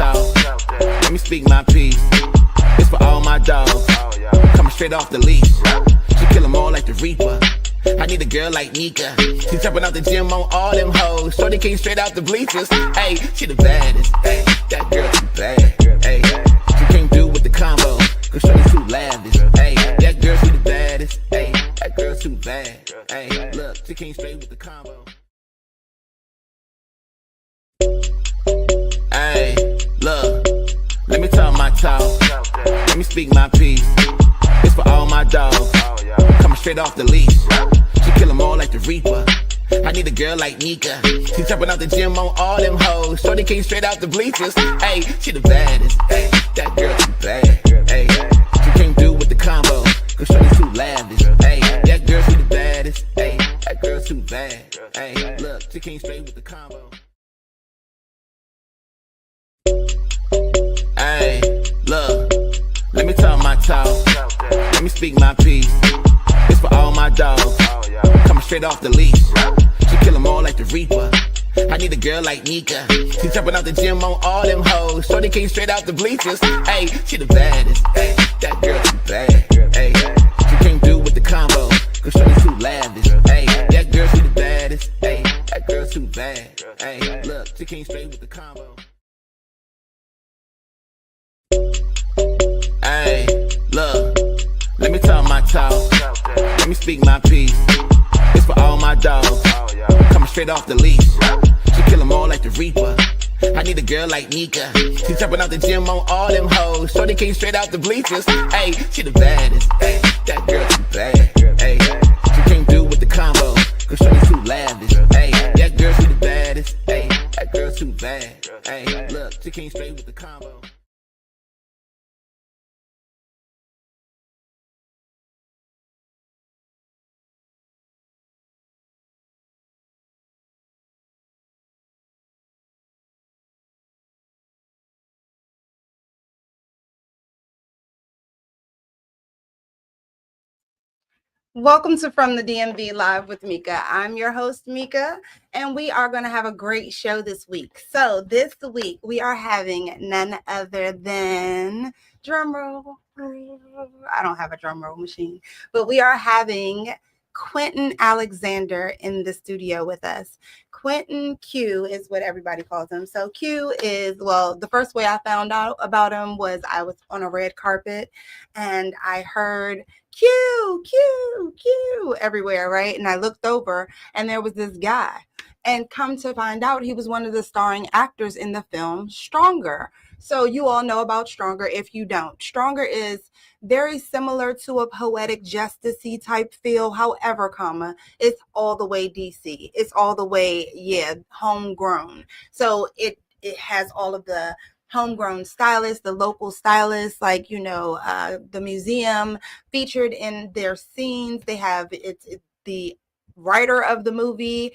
talk. Let me speak my piece. It's for all my dogs. Coming straight off the leash. She kill them all like the Reaper. I need a girl like MEKA. She jumping out the gym on all them hoes. Shorty came straight out the bleachers. Hey, she the baddest. Hey, that girl too bad. Hey, she came through with the combo. Cause shorty too lavish. Hey, that girl she the baddest. Hey, that girl too bad. Hey, look, she came straight with the combo. Hey, look, let me talk my talk. Let me speak my piece. It's for all my dogs. Coming straight off the leash. She kill them all like the Reaper. I need a girl like MEKA. She jumping out the gym on all them hoes. Shorty came straight out the bleachers. Hey, she the baddest. Hey, that girl too bad. Hey, she came through with the combo. Cause shorty too lavish. Hey, that girl she the baddest. Hey, that girl too bad. Hey, look, she came straight with the combo. Hey, look, let me talk my talk. Let me speak my piece. It's for all my dogs. Coming straight off the leash. She kill them all like the Reaper. I need a girl like MEKA. She jumping out the gym on all them hoes. Shorty came straight out the bleachers. Hey, she the baddest. Hey, that girl too bad. Hey, she came through with the combo. Cause shorty too lavish. Hey, that girl she the baddest. Hey, that girl too bad. Hey, look, she came straight with the combo. Hey, look, let me talk my talk. Let me speak my piece. It's for all my dogs. Coming straight off the leash. She kill them all like the Reaper. I need a girl like MEKA. She jumping out the gym on all them hoes. Shorty came straight out the bleachers. Hey, she the baddest. Hey, that girl too bad. Hey, she came through with the combo. Cause shorty too lavish. Hey, that girl she the baddest. Hey, that girl too bad. Hey, look, she came straight with the combo. Welcome to From the DMV Live with MEKA. I'm your host, MEKA, and we are going to have a great show this week. So this week, we are having none other than, drum roll, I don't have a drum roll machine, but we are having Quentin Alexander in the studio with us. Quentin Q is what everybody calls him. So Q is, well, the first way I found out about him was I was on a red carpet and I heard Q, Q, Q everywhere, right? And I looked over and there was this guy. And come to find out, he was one of the starring actors in the film Stronger. So you all know about Stronger if you don't. Stronger is very similar to a poetic justice-y type feel. However, it's all the way DC. It's all the way, homegrown. So it has all of the homegrown stylists, the local stylists, like, the museum featured in their scenes. They have it's the writer of the movie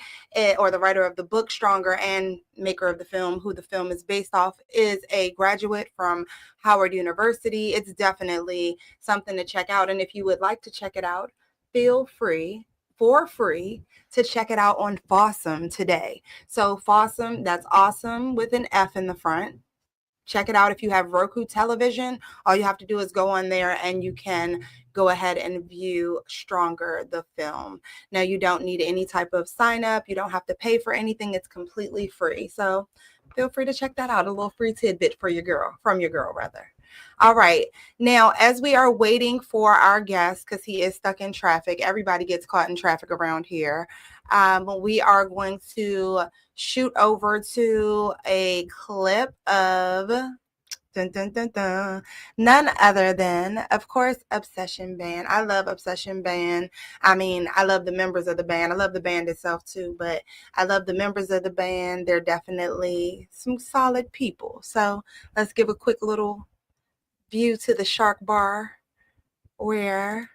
or the writer of the book Stronger and maker of the film, who the film is based off, is a graduate from Howard University. It's definitely something to check out. And if you would like to check it out, feel free for free to check it out on Fossum today. So Fossum, that's awesome with an F in the front. Check it out. If you have Roku television, all you have to do is go on there and you can go ahead and view Stronger, the film. Now, you don't need any type of sign up. You don't have to pay for anything. It's completely free. So feel free to check that out. A little free tidbit for your girl, from your girl, rather. All right. Now, as we are waiting for our guest, because he is stuck in traffic, everybody gets caught in traffic around here. We are going to shoot over to a clip of none other than, of course, Obsession Band. I love Obsession Band. I mean, I love the members of the band. I love the band itself too, but I love the members of the band. They're definitely some solid people. So let's give a quick little view to the Shark Bar where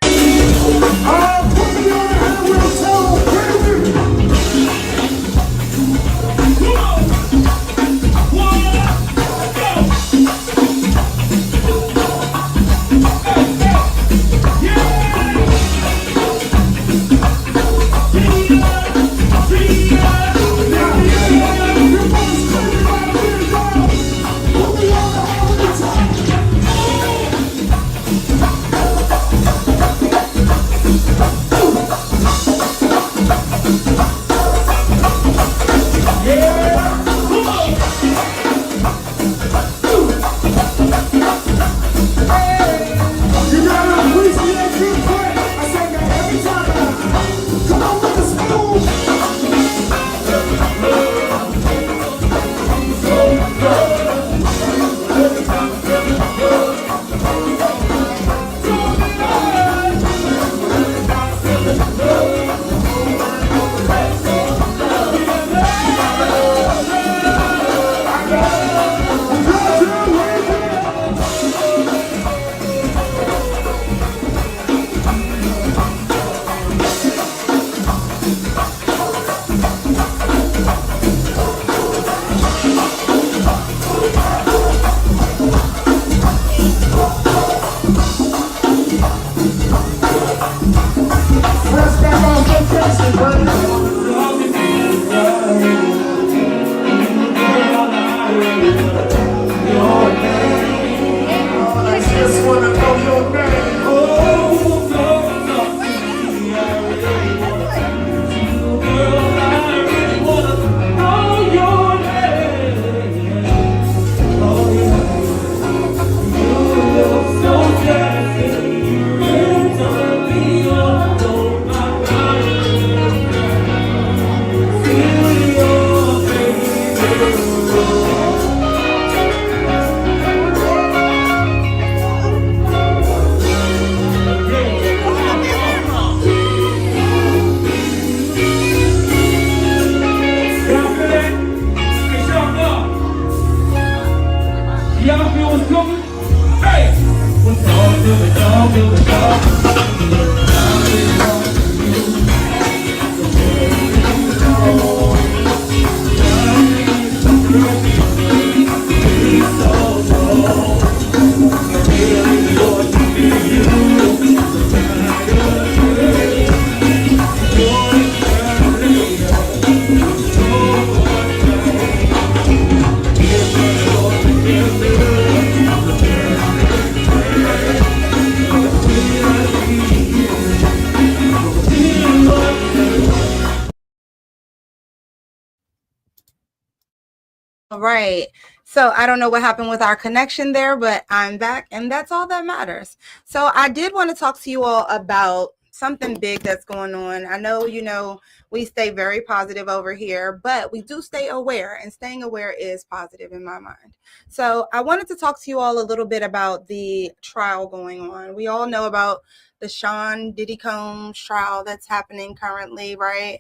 All right. So I don't know what happened with our connection there, but I'm back and that's all that matters. So I did want to talk to you all about something big that's going on. I know, we stay very positive over here, but we do stay aware, and staying aware is positive in my mind. So I wanted to talk to you all a little bit about the trial going on. We all know about the Sean Diddy Combs trial that's happening currently, right?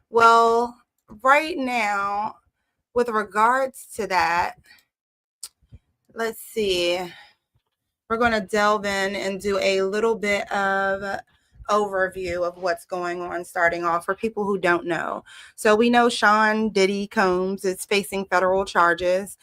Well, right now, with regards to that, let's see. We're going to delve in and do a little bit of overview of what's going on, starting off for people who don't know. So we know Sean Diddy Combs is facing federal charges.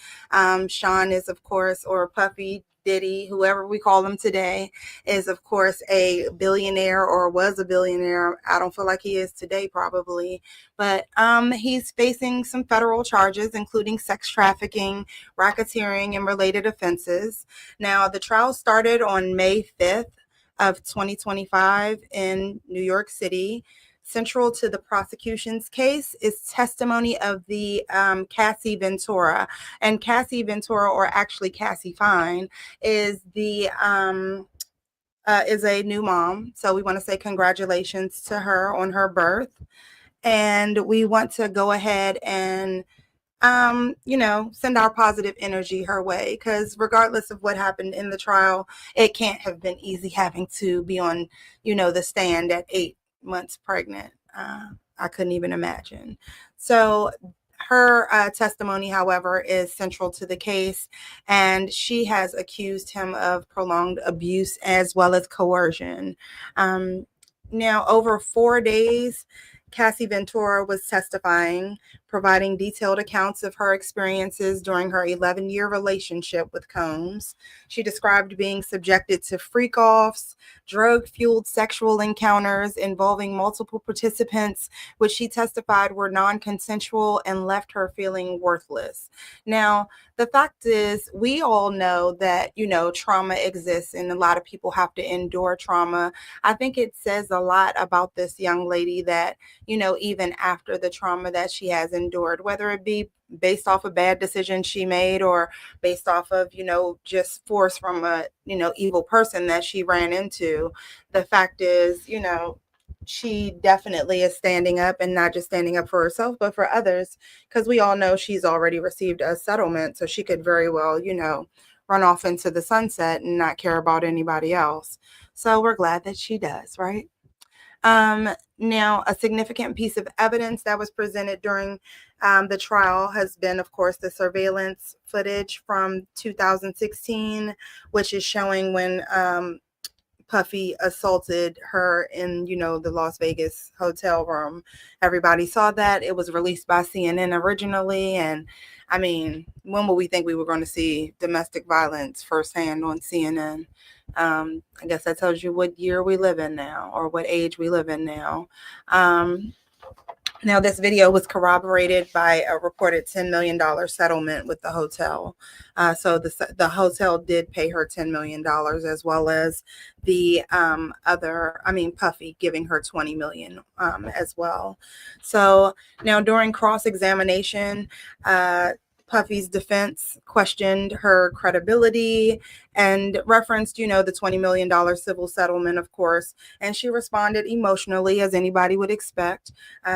Sean is, of course, or Puffy Diddy, whoever we call him today, is, of course, a billionaire, or was a billionaire. I don't feel like he is today, probably. But he's facing some federal charges, including sex trafficking, racketeering, and related offenses. Now, the trial started on May 5th of 2025 in New York City. Central to the prosecution's case is testimony of the Cassie Ventura. And Cassie Ventura, or actually Cassie Fine, is the is a new mom. So we want to say congratulations to her on her birth. And we want to go ahead and send our positive energy her way, because regardless of what happened in the trial, it can't have been easy having to be on, the stand at 8 months pregnant. I couldn't even imagine. So her testimony, however, is central to the case, and she has accused him of prolonged abuse as well as coercion. Now, over 4 days, Cassie Ventura was testifying, providing detailed accounts of her experiences during her 11-year relationship with Combs. She described being subjected to freak-offs, drug-fueled sexual encounters involving multiple participants, which she testified were non-consensual and left her feeling worthless. Now, the fact is, we all know that, trauma exists and a lot of people have to endure trauma. I think it says a lot about this young lady that, even after the trauma that she has endured, whether it be based off a bad decision she made or based off of, just force from a, evil person that she ran into. The fact is, she definitely is standing up, and not just standing up for herself, but for others, because we all know she's already received a settlement. So she could very well, run off into the sunset and not care about anybody else. So we're glad that she does, right? Now, a significant piece of evidence that was presented during the trial has been, of course, the surveillance footage from 2016, which is showing when Puffy assaulted her in, the Las Vegas hotel room. Everybody saw that. It was released by CNN originally. And I mean, when would we think we were going to see domestic violence firsthand on CNN? I guess that tells you what year we live in now, or what age we live in now. Now, this video was corroborated by a reported $10 million settlement with the hotel. So the hotel did pay her $10 million, as well as the Puffy giving her $20 million as well. So now, during cross-examination, Puffy's defense questioned her credibility and referenced, the $20 million civil settlement, of course. And she responded emotionally, as anybody would expect,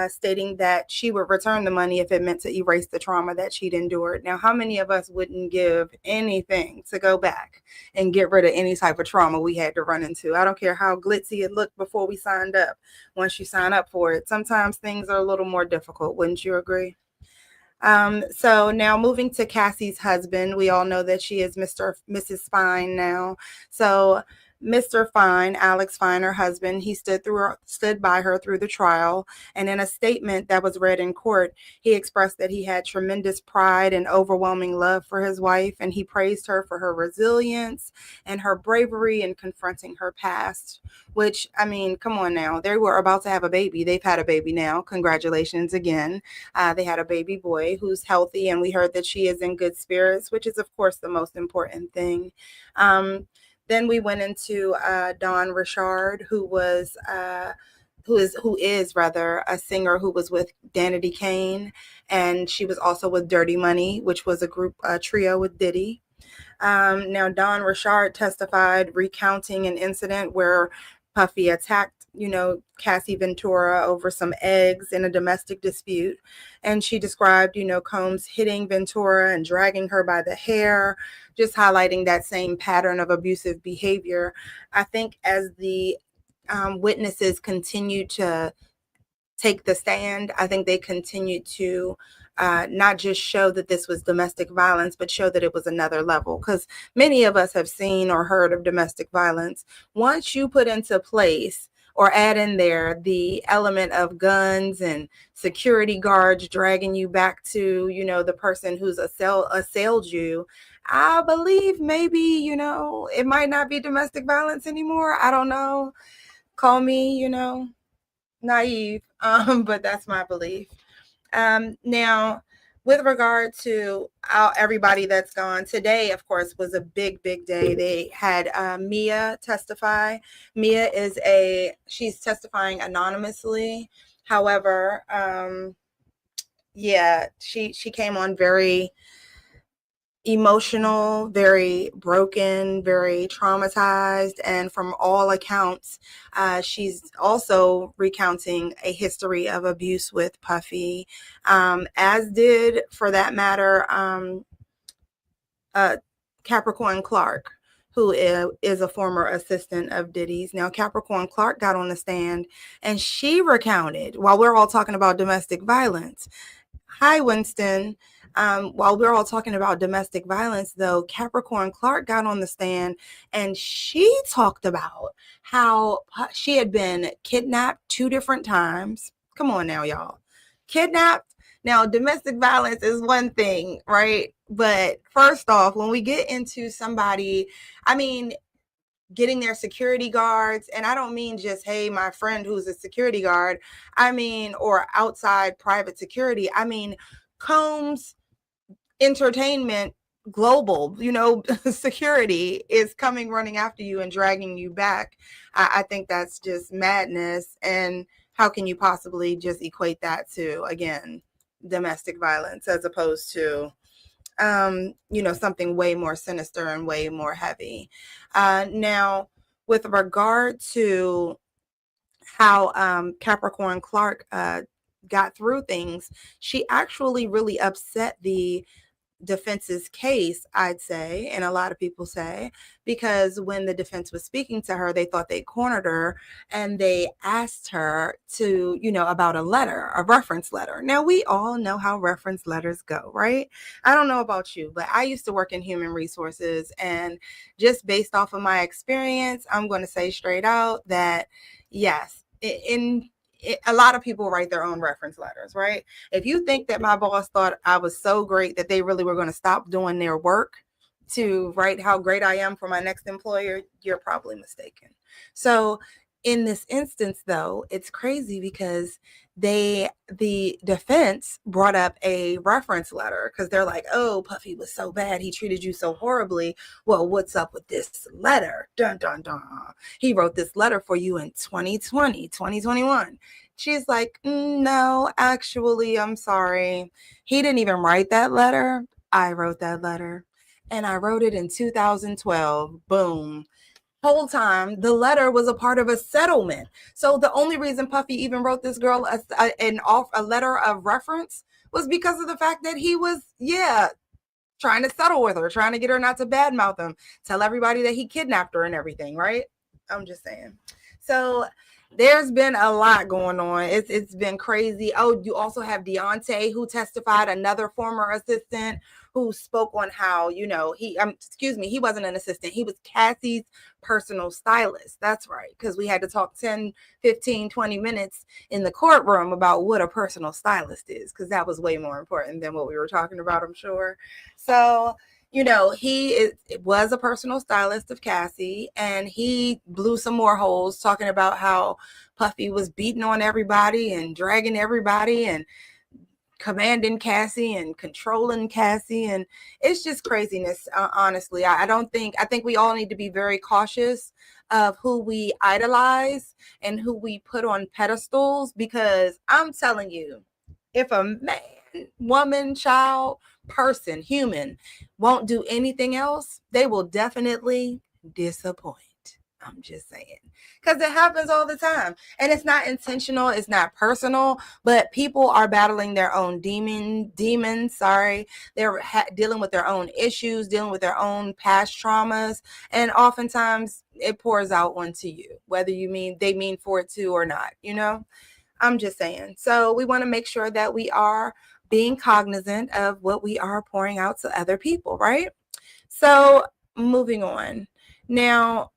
stating that she would return the money if it meant to erase the trauma that she'd endured. Now, how many of us wouldn't give anything to go back and get rid of any type of trauma we had to run into? I don't care how glitzy it looked before we signed up. Once you sign up for it, sometimes things are a little more difficult. Wouldn't you agree? So now moving to Cassie's husband, we all know that she is Mrs. Fine now. So Mr. Fine, Alex Fine, her husband, he stood by her through the trial. And in a statement that was read in court, he expressed that he had tremendous pride and overwhelming love for his wife, and he praised her for her resilience and her bravery in confronting her past. Which, I mean, come on now. They were about to have a baby. They've had a baby now. Congratulations again. They had a baby boy who's healthy, and we heard that she is in good spirits, which is, of course, the most important thing. Then we went into Dawn Richard, who is rather a singer who was with Danity Kane, and she was also with Dirty Money, which was a trio with Diddy. Now, Dawn Richard testified recounting an incident where Puffy attacked, Cassie Ventura over some eggs in a domestic dispute. And she described, Combs hitting Ventura and dragging her by the hair, just highlighting that same pattern of abusive behavior. I think as the witnesses continue to take the stand, I think they continue to not just show that this was domestic violence, but show that it was another level. Because many of us have seen or heard of domestic violence. Once you put into place or add in there the element of guns and security guards dragging you back to, the person who's assailed you, I believe maybe, it might not be domestic violence anymore. I don't know. Call me, naive, but that's my belief. Now, with regard to everybody that's gone, today, of course, was a big, big day. They had Mia testify. Mia she's testifying anonymously. However, she came on very emotional, very broken, very traumatized, and from all accounts, she's also recounting a history of abuse with Puffy, as did, for that matter, Capricorn Clark, who is a former assistant of Diddy's. Now, Capricorn Clark got on the stand, and she recounted, while we're all talking about domestic violence. Hi, Winston. While we're all talking about domestic violence, though, Capricorn Clark got on the stand and she talked about how she had been kidnapped 2 different times. Come on now, y'all. Kidnapped. Now, domestic violence is one thing, right? But first off, when we get into somebody, getting their security guards, and I don't mean just, hey, my friend who's a security guard, or outside private security. Combs Entertainment Global, security is coming running after you and dragging you back. I think that's just madness. And how can you possibly just equate that to, again, domestic violence as opposed to something way more sinister and way more heavy. Now, with regard to how Capricorn Clark got through things, she actually really upset the defense's case, I'd say, and a lot of people say, because when the defense was speaking to her, they thought they cornered her and they asked her to, about a reference letter. Now, we all know how reference letters go, right? I don't know about you, but I used to work in human resources, and just based off of my experience, I'm going to say straight out that yes, a lot of people write their own reference letters, right? If you think that my boss thought I was so great that they really were going to stop doing their work to write how great I am for my next employer, you're probably mistaken. So in this instance, though, it's crazy because the defense brought up a reference letter because they're like, oh, Puffy was so bad. He treated you so horribly. Well, what's up with this letter? Dun, dun, dun. He wrote this letter for you in 2020, 2021. She's like, no, actually, I'm sorry. He didn't even write that letter. I wrote that letter. And I wrote it in 2012. Boom. Whole time the letter was a part of a settlement. So the only reason Puffy even wrote this girl a letter of reference was because of the fact that he was trying to settle with her, trying to get her not to badmouth him, tell everybody that he kidnapped her and everything, right? I'm just saying. So there's been a lot going on. It's been crazy. Oh, you also have Deontay, who testified, another former assistant, who spoke on how, he wasn't an assistant. He was Cassie's personal stylist. That's right. Because we had to talk 10, 15, 20 minutes in the courtroom about what a personal stylist is, because that was way more important than what we were talking about, I'm sure. So, was a personal stylist of Cassie, and he blew some more holes talking about how Puffy was beating on everybody and dragging everybody and commanding Cassie and controlling Cassie. And it's just craziness. Honestly, I think we all need to be very cautious of who we idolize and who we put on pedestals, because I'm telling you, if a man, woman, child, person, human won't do anything else, they will definitely disappoint. I'm just saying, because it happens all the time, and it's not intentional, it's not personal, but people are battling their own demons. Sorry, they're dealing with their own issues, dealing with their own past traumas, and oftentimes it pours out onto you, whether they mean for it to or not. I'm just saying. So we want to make sure that we are being cognizant of what we are pouring out to other people, right? So moving on. Now,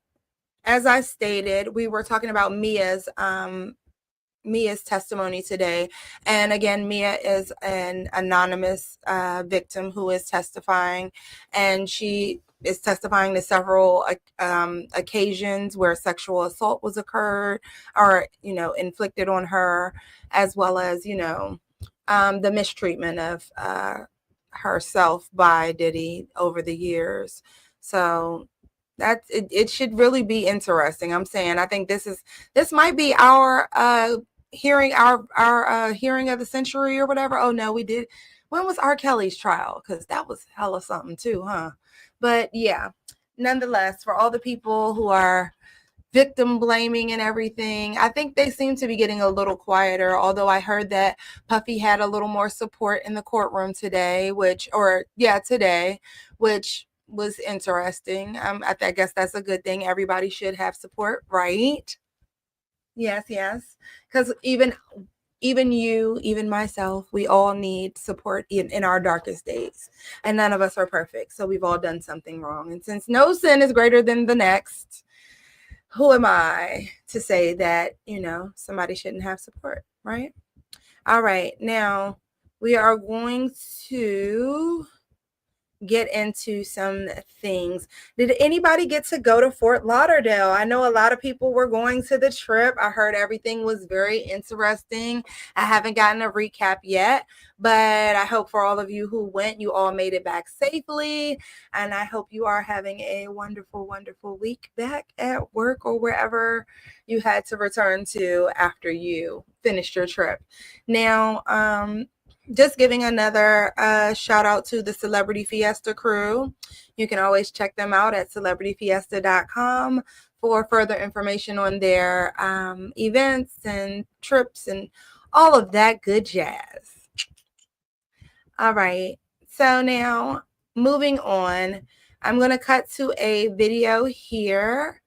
as I stated, we were talking about Mia's testimony today. And again, Mia is an anonymous victim who is testifying, and she is testifying to several occasions where sexual assault was occurred or, inflicted on her, as well as, the mistreatment of herself by Diddy over the years. So it should really be interesting. I'm saying, I think this might be our hearing of the century or whatever. Oh no, we did. When was R. Kelly's trial? Because that was hella something too, huh? But yeah, nonetheless, for all the people who are victim blaming and everything, I think they seem to be getting a little quieter, although I heard that Puffy had a little more support in the courtroom today, which was interesting. I guess that's a good thing. Everybody should have support, right? Yes, because even you, even myself, we all need support in our darkest days, and none of us are perfect, so we've all done something wrong, and since no sin is greater than the next, who am I to say that, somebody shouldn't have support, right? All right, now we are going to get into some things. Did anybody get to go to Fort Lauderdale? I know a lot of people were going to the trip. I heard everything was very interesting. I haven't gotten a recap yet, but I hope for all of you who went, you all made it back safely. And I hope you are having a wonderful, wonderful week back at work or wherever you had to return to after you finished your trip. Now, just giving another shout out to the Celebrity Fiesta crew. You can always check them out at celebrityfiesta.com for further information on their events and trips and all of that good jazz. All right. So now moving on, I'm going to cut to a video here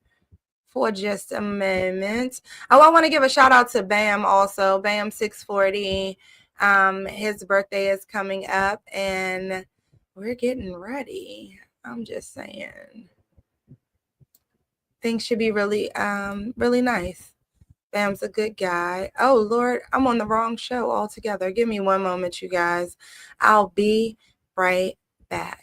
for just a moment. Oh, I want to give a shout out to Bam also. Bam 640. His birthday is coming up and we're getting ready. I'm just saying. Things should be really, really nice. Bam's a good guy. Oh, Lord, I'm on the wrong show altogether. Give me one moment, you guys. I'll be right back.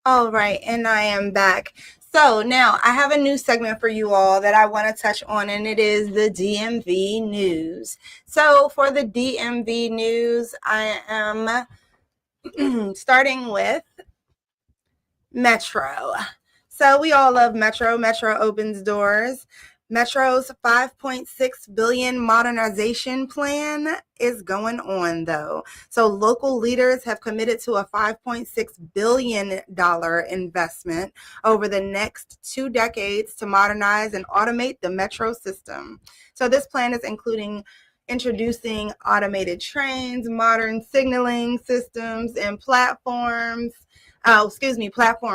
All right, and I am back. So now I have a new segment for you all that I want to touch on, and it is the DMV news. So for the DMV news, I am starting with Metro. So we all love Metro. Metro opens doors. Metro's $5.6 billion modernization plan is going on, though. So local leaders have committed to a $5.6 billion investment over the next 2 decades to modernize and automate the Metro system. So this plan is including introducing automated trains, modern signaling systems, and platform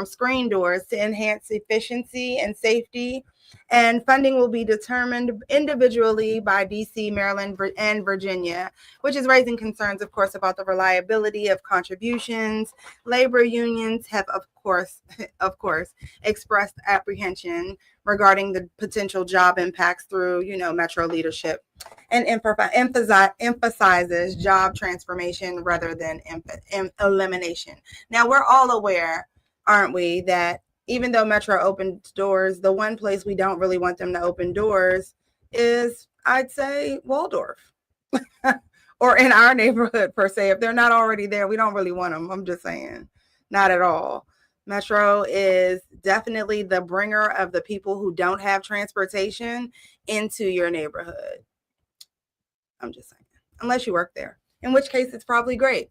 screen doors to enhance efficiency and safety. And funding will be determined individually by DC, Maryland, and Virginia, which is raising concerns, of course, about the reliability of contributions. Labor unions have, of course, expressed apprehension regarding the potential job impacts through, Metro leadership, and emphasizes job transformation rather than elimination. Now, we're all aware, aren't we, that even though Metro opened doors, the one place we don't really want them to open doors is, I'd say, Waldorf. Or in our neighborhood, per se. If they're not already there, we don't really want them. I'm just saying. Not at all. Metro is definitely the bringer of the people who don't have transportation into your neighborhood. I'm just saying. Unless you work there, in which case it's probably great.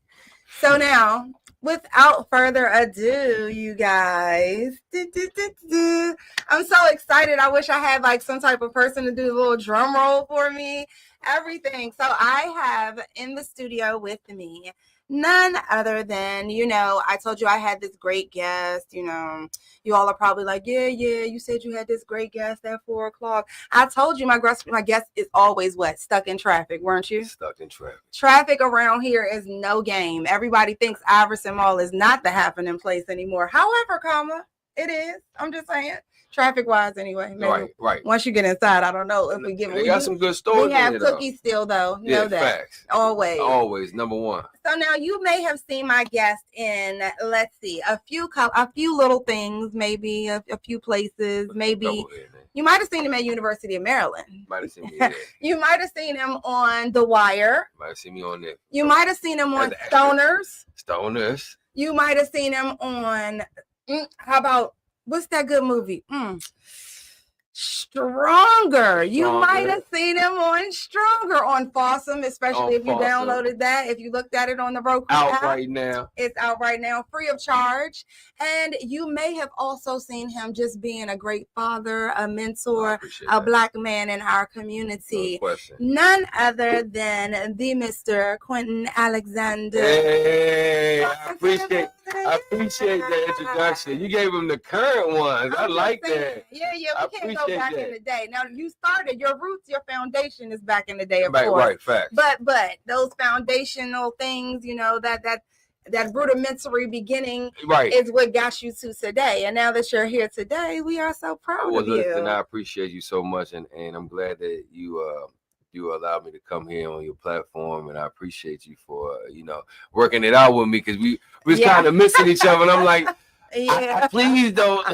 So now, without further ado, you guys, I'm so excited. I wish I had like some type of person to do a little drum roll for me, everything. So I have in the studio with me none other than, I told you I had this great guest. You all are probably like, yeah, you said you had this great guest at 4:00. I told you my guest is always what? Stuck in traffic, weren't you? Stuck in traffic. Traffic around here is no game. Everybody thinks Iverson Mall is not the happening place anymore. However, it is. I'm just saying. Traffic wise, anyway. Maybe right. Once you get inside, I don't know if we give. They got some good stores. We have cookies still, though. Yeah, know that. Facts. Always number one. So now you may have seen my guest in, let's see, a few little things, maybe a few places, maybe. You might have seen him at University of Maryland. Might have seen me. Yeah. You might have seen him on The Wire. Might have seen me on there. You might have seen him on Stoners. You might have seen him on. How about what's that good movie? Stronger. You might have seen him on Stronger on Fossum, especially if you downloaded that. If you looked at it on the Roku app, right now. It's out right now, free of charge. And you may have also seen him just being a great father, a mentor, a Black man in our community. No None other than the Mr. Quentin Alexander. Hey, I appreciate that introduction. You gave him the current ones. I like that. Yeah, we can't go back in the day. Now you started your roots, your foundation is back in the day, of course. Right, facts. But those foundational things, that rudimentary beginning is what got you to today. And now that you're here today, we are so proud of you. Listen, I appreciate you so much, and I'm glad that you allowed me to come here on your platform, and I appreciate you for working it out with me, because we was kind of missing each other, and I'm like, please don't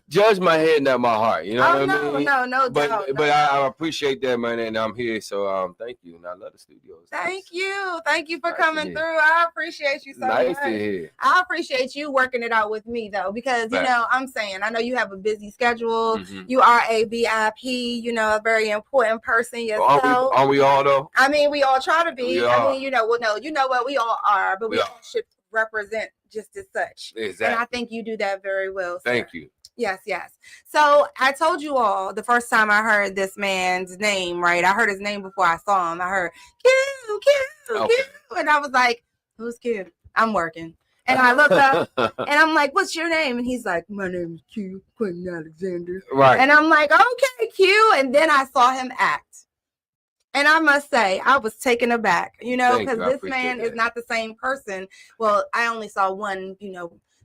judge my head, not my heart. You know what I mean? No doubt. But I appreciate that, man, and I'm here. So thank you, and I love the studios. Thank you for coming through. I appreciate you so much. Nice to hear. I appreciate you working it out with me, though, because I'm saying, I know you have a busy schedule. Mm-hmm. You are a VIP, a very important person yourself. Are we all though? I mean, we all try to be. I mean, what we all are, but we all should represent just as such. Exactly. And I think you do that very well. Thank you. Yes. So I told you all the first time I heard this man's name, right? I heard his name before I saw him. I heard Q, and I was like, who's Q? I'm working. And I look up and I'm like, what's your name? And he's like, my name is Q, Quentin Alexander. Right. And I'm like, okay, Q. And then I saw him act. And I must say, I was taken aback, because this man is not the same person. Well, I only saw one,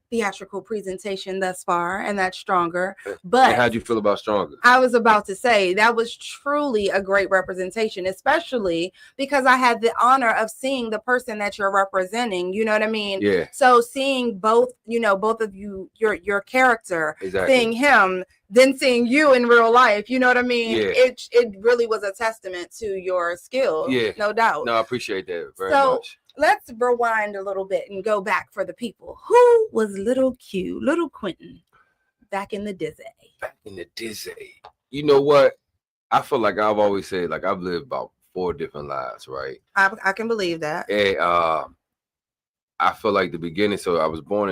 theatrical presentation thus far, and that's Stronger. And But how'd you feel about Stronger? I was about to say that was truly a great representation, especially because I had the honor of seeing the person that you're representing. You know what I mean? Yeah. So seeing both, both of you, your character, Exactly. seeing him, then seeing you in real life. You know what I mean? Yeah. It really was a testament to your skill. Yeah. No doubt. No, I appreciate that very much. Let's rewind a little bit and go back for the people. Who was Little Q, Little Quentin, back in the Dizzy? Back in the Dizzy. You know what? I feel like I've always said, like, I've lived about 4 different lives, right? I can believe that. And I feel like the beginning. So I was born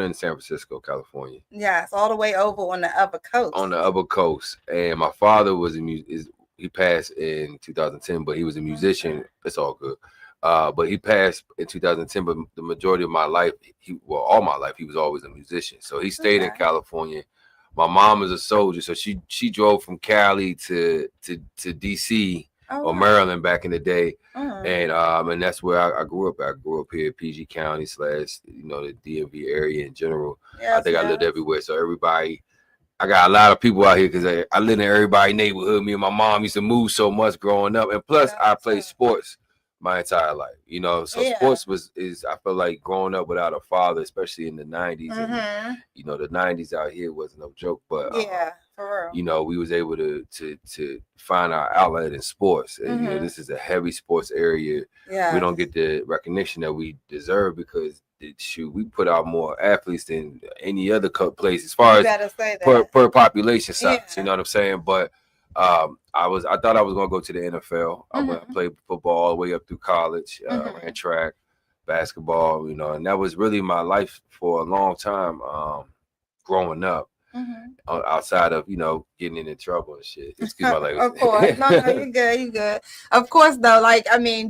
in San Francisco, California. Yes, all the way over on the upper coast. On the upper coast, and my father was he passed in 2010, but he was a musician. It's all good. But he passed in 2010. But the majority of my life, all my life, he was always a musician. So he stayed in California. My mom is a soldier, so she drove from Cali to DC or Maryland back in the day, and that's where I grew up. I grew up here, PG County / the DMV area in general. Yes, I think I lived everywhere. So I got a lot of people out here because I lived in everybody's neighborhood. Me and my mom used to move so much growing up, and plus I played sports my entire life, so sports is I feel like growing up without a father, especially in the 90s, and the 90s out here wasn't no joke, but for real. We was able to find our outlet in sports, and this is a heavy sports area. We don't get the recognition that we deserve because we put out more athletes than any other place as far as per population size. You know what I'm saying? But I thought I was gonna go to the NFL. I played football all the way up through college, ran track, basketball, and that was really my life for a long time, growing up. Outside of getting into trouble and shit. Excuse my language. Of course, no, you're good. Of course, though,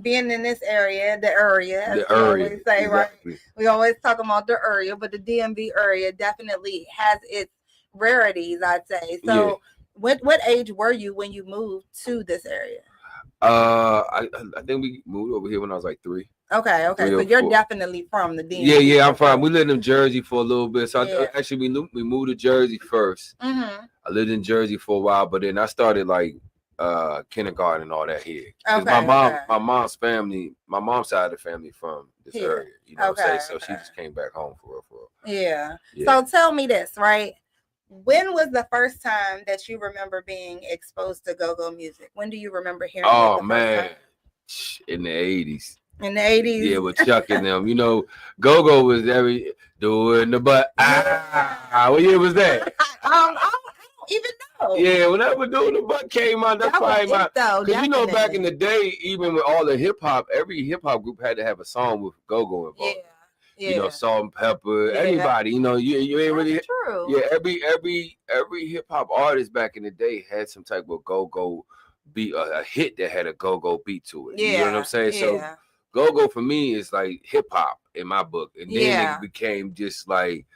being in this area, the area, always say, right? We always talk about the area, but the DMV area definitely has its rarities, I'd say. So, what age were you when you moved to this area? I think we moved over here when I was like 3. Okay. So you're definitely from the DMV. Yeah, I'm from. We lived in Jersey for a little bit. So actually, we moved to Jersey first. I lived in Jersey for a while, but then I started kindergarten and all that here. My mom's family, my mom's side of the family from this area. You know what I'm saying? So she just came back home for real. Yeah. So tell me this, right? When was the first time that you remember being exposed to go-go music? When do you remember hearing it? Oh man, in the 80s. In the 80s? Yeah, with Chuck and them. Go-go was doing the butt. What year was that? I don't even know. Yeah, whenever Doing the Butt came out, that's probably because back in the day, even with all the hip hop, every hip hop group had to have a song with go-go involved. Yeah. Salt and Pepper, anybody. You ain't really true. Yeah, every hip hop artist back in the day had some type of go-go beat, a hit that had a go-go beat to it. You know what I'm saying? So go-go for me is like hip hop in my book, and then it became just like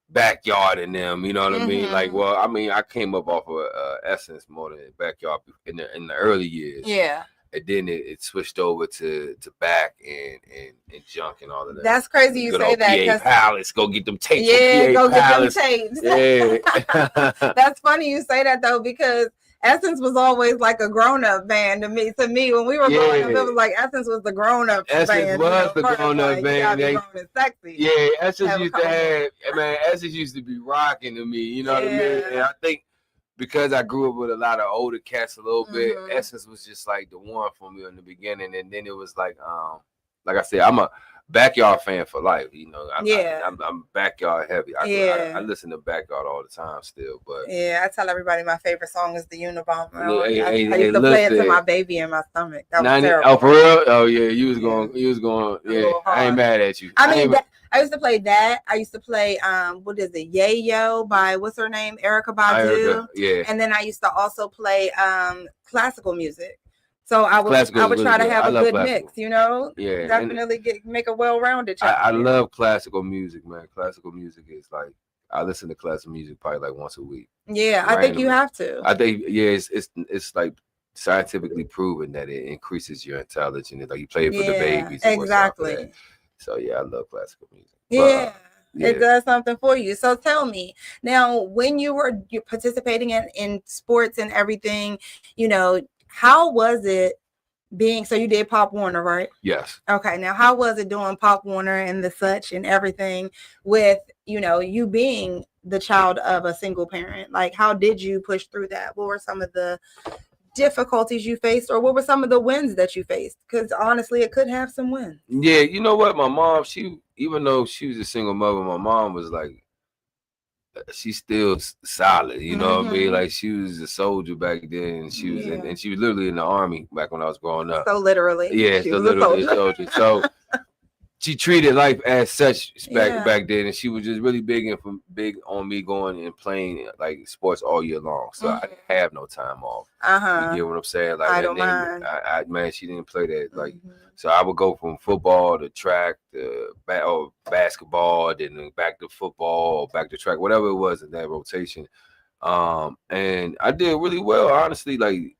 Backyard and them. You know what I mean? I came up off of Essence more than Backyard in the early years. Yeah. And then it switched over to Back and Junk and all of that. That's crazy you say that. PA Palace, go get them tapes. Yeah, go get them tapes. Yeah. That's funny you say that though, because Essence was always like a grown-up band to me. When we were growing up, it was like Essence was the grown-up band. Essence was the grown-up band. Grown and sexy. Yeah, Essence used to be rocking to me. You know what I mean? And I think because I grew up with a lot of older cats a little bit, Essence was just like the one for me in the beginning. And then it was like I said, I'm a Backyard fan for life. I'm Backyard heavy. I listen to Backyard all the time still. But I tell everybody my favorite song is the Unabomber. I used to play it to my baby in my stomach. That was terrible. Oh, for real? Oh yeah, you was going. Yeah, I ain't mad at you. I used to play that. I used to play what is it? Yayo by what's her name? Erykah Badu. Yeah. And then I used to also play classical music. So I would try to have a good mix, Yeah. Definitely make a well-rounded child. I love classical music, man. Classical music is like I listen to classical music probably like once a week. Yeah, I think you have to. I think it's like scientifically proven that it increases your intelligence. Like you play it for the babies. Exactly. So yeah, I love classical music. Yeah. It does something for you. So tell me now, when you're participating in sports and everything, how was it so you did Pop Warner, right? Yes. Okay. Now, how was it doing Pop Warner and the such and everything with, you being the child of a single parent? Like, how did you push through that? What were some of the difficulties you faced, or what were some of the wins that you faced? Because honestly, it could have some wins. Yeah, you know what? My mom, even though she was a single mother, my mom was like, she's still solid. You know what I mean? Like, she was a soldier back then. And she was, and she was literally in the Army back when I was growing up. So literally, yeah, so literally a soldier. So she treated life as such back then, and she was just really big on me going and playing like sports all year long. So I didn't have no time off. You get what I'm saying? Like, I don't mind. Man, she didn't play that. Like, so I would go from football to track to basketball, then back to football, back to track, whatever it was in that rotation. And I did really well, honestly. Like,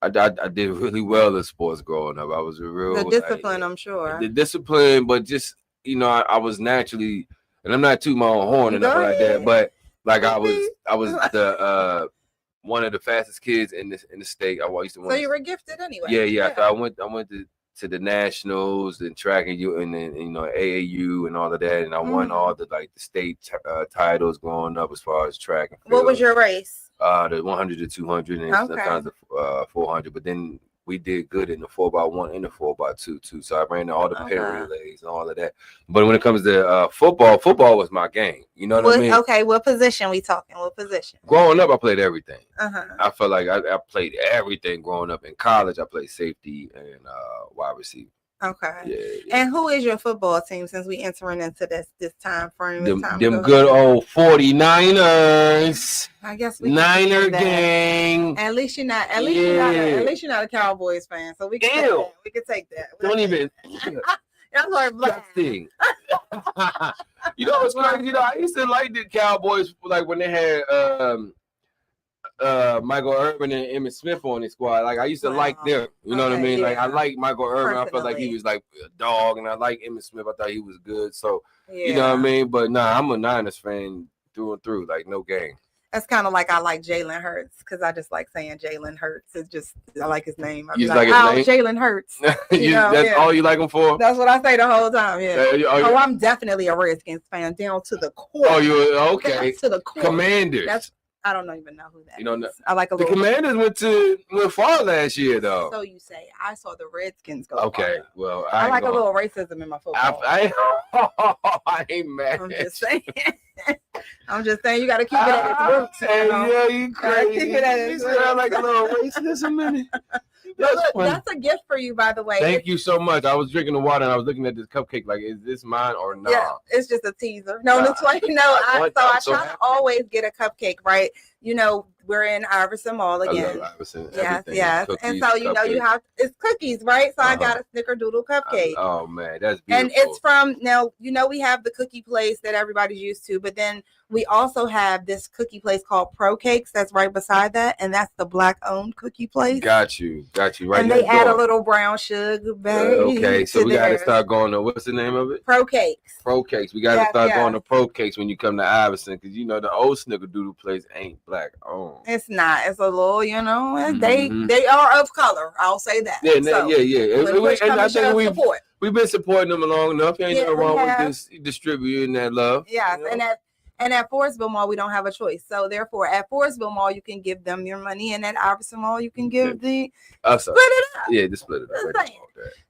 I did really well in sports growing up. I was a real the discipline, I'm sure. The discipline, but just I was naturally, and I'm not tooting my own horn and nothing like that, but like I was the one of the fastest kids in the state. I used to win. So you were gifted anyway. Yeah. So I went to the nationals and track and AAU and all of that, and I won all the state titles growing up as far as track and field. What was your race? The 100 to 200 and sometimes the 400, but then we did good in the 4x1 and the 4x2 too. So I ran all the parent relays and all of that. But when it comes to football was my game. You know what I mean? Okay, what position we talking? What position? Growing up, I played everything. I felt like I played everything growing up. In college, I played safety and wide receiver. Okay. Yeah. And who is your football team since we entering into this time frame? Them good old 49ers. I guess we Niner gang. At least you're not a Cowboys fan, so we can take that. Don't even. That's like thing. You know what's crazy? I used to like the Cowboys like when they had Michael Irvin and Emmitt Smith on the squad. Like, I used to like them. You know what I mean? Like, I like Michael Irvin. I felt like he was like a dog, and I like Emmitt Smith. I thought he was good. So you know what I mean? But nah, I'm a Niners fan through and through. Like, no game. That's kind of like I like Jalen Hurts because I just like saying Jalen Hurts. It's just I like his name. You like his name? Jalen Hurts. That's all you like him for? That's what I say the whole time. Yeah. I'm definitely a Redskins fan down to the core. Oh, you okay? Down to the core. Commanders. I don't even know who that is. I like a little. The Commanders went far last year, though. So you say. I saw the Redskins go okay, far. Well, I like a little racism in my football. I ain't mad. I'm just saying. You got to keep it at its roots. Yeah, you crazy. Keep it at its roots. I like a little racism in it. That's a gift for you, by the way. Thank you so much. I was drinking the water and I was looking at this cupcake. Like, is this mine or not? Yeah, it's just a teaser. No, that's why. I try to always get a cupcake, right? We're in Iverson Mall again. I love Iverson. Yes. Cookies, and so you have it's cookies, right? So I got a snickerdoodle cupcake. Oh man, that's beautiful. And it's from we have the cookie place that everybody's used to, but then we also have this cookie place called Pro Cakes that's right beside that, and that's the Black-owned cookie place. Got you. Right. And they add a little brown sugar, baby. Okay, so we got to start going to what's the name of it? Pro Cakes. We got to start going to Pro Cakes when you come to Iverson, because the old snickerdoodle place ain't Black-owned. It's not. It's a little, they are of color. I'll say that. Yeah. And I think we've been supporting them long enough. Ain't nothing wrong with this distributing that love. Yes, and at Forestville Mall we don't have a choice. So therefore, at Forestville Mall you can give them your money, and at Iverson Mall you can give split it up. Yeah, the split it up.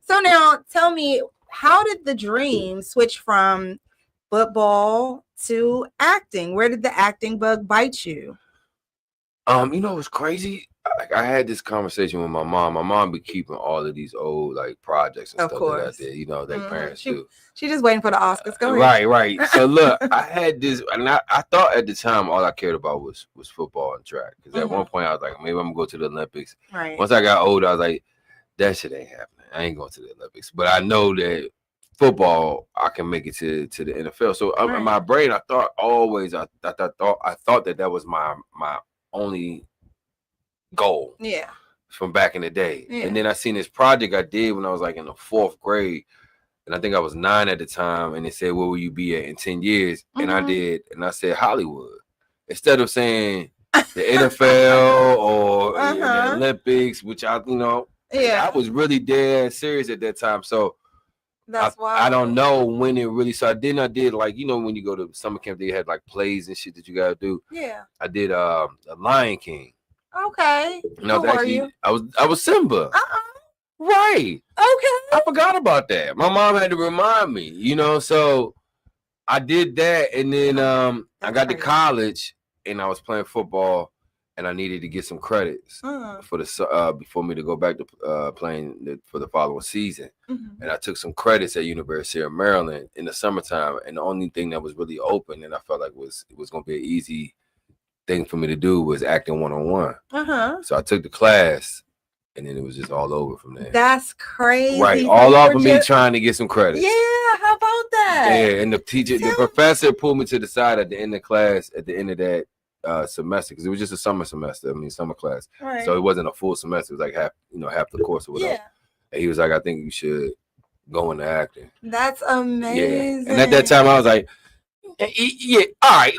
So now tell me, how did the dream switch from football to acting? Where did the acting bug bite you? It's crazy. I had this conversation with my mom. My mom be keeping all of these old projects and stuff like that. Their parents do. She just waiting for the Oscars. Go ahead. Right. So look, I had this, and I thought at the time all I cared about was football and track. Because at one point I was like, maybe I'm gonna go to the Olympics. Right. Once I got older, I was like, that shit ain't happening. I ain't going to the Olympics. But I know that football, I can make it to the NFL. So in my brain, I thought always, I thought that was my only goal from back in the day. And then I seen this project I did when I was like in the 4th grade, and I think I was 9 at the time, and they said, "Where will you be at in 10 years?" And I said Hollywood instead of saying the NFL or the Olympics, which I was really dead serious at that time. So that's why I don't know when it really. So I did like when you go to summer camp, they had like plays and shit that you gotta do. Yeah, I did a Lion King. Okay. And I was Simba. Right. Okay. I forgot about that. My mom had to remind me, so I did that, and then I got to college and I was playing football and I needed to get some credits for the before me to go back to playing for the following season. And I took some credits at University of Maryland in the summertime, and the only thing that was really open and I felt like it was going to be an easy thing for me to do was acting 101. So I took the class, and then it was just all over from there. That's crazy. Right, so all off of me trying to get some credits. Yeah, how about that? Yeah, and the professor pulled me to the side at the end of class, at the end of that semester, because it was just a summer class. Right. So it wasn't a full semester. It was like half the course or whatever. Yeah. And he was like, "I think you should go into acting." That's amazing. Yeah. And at that time, I was like, "Yeah, all right.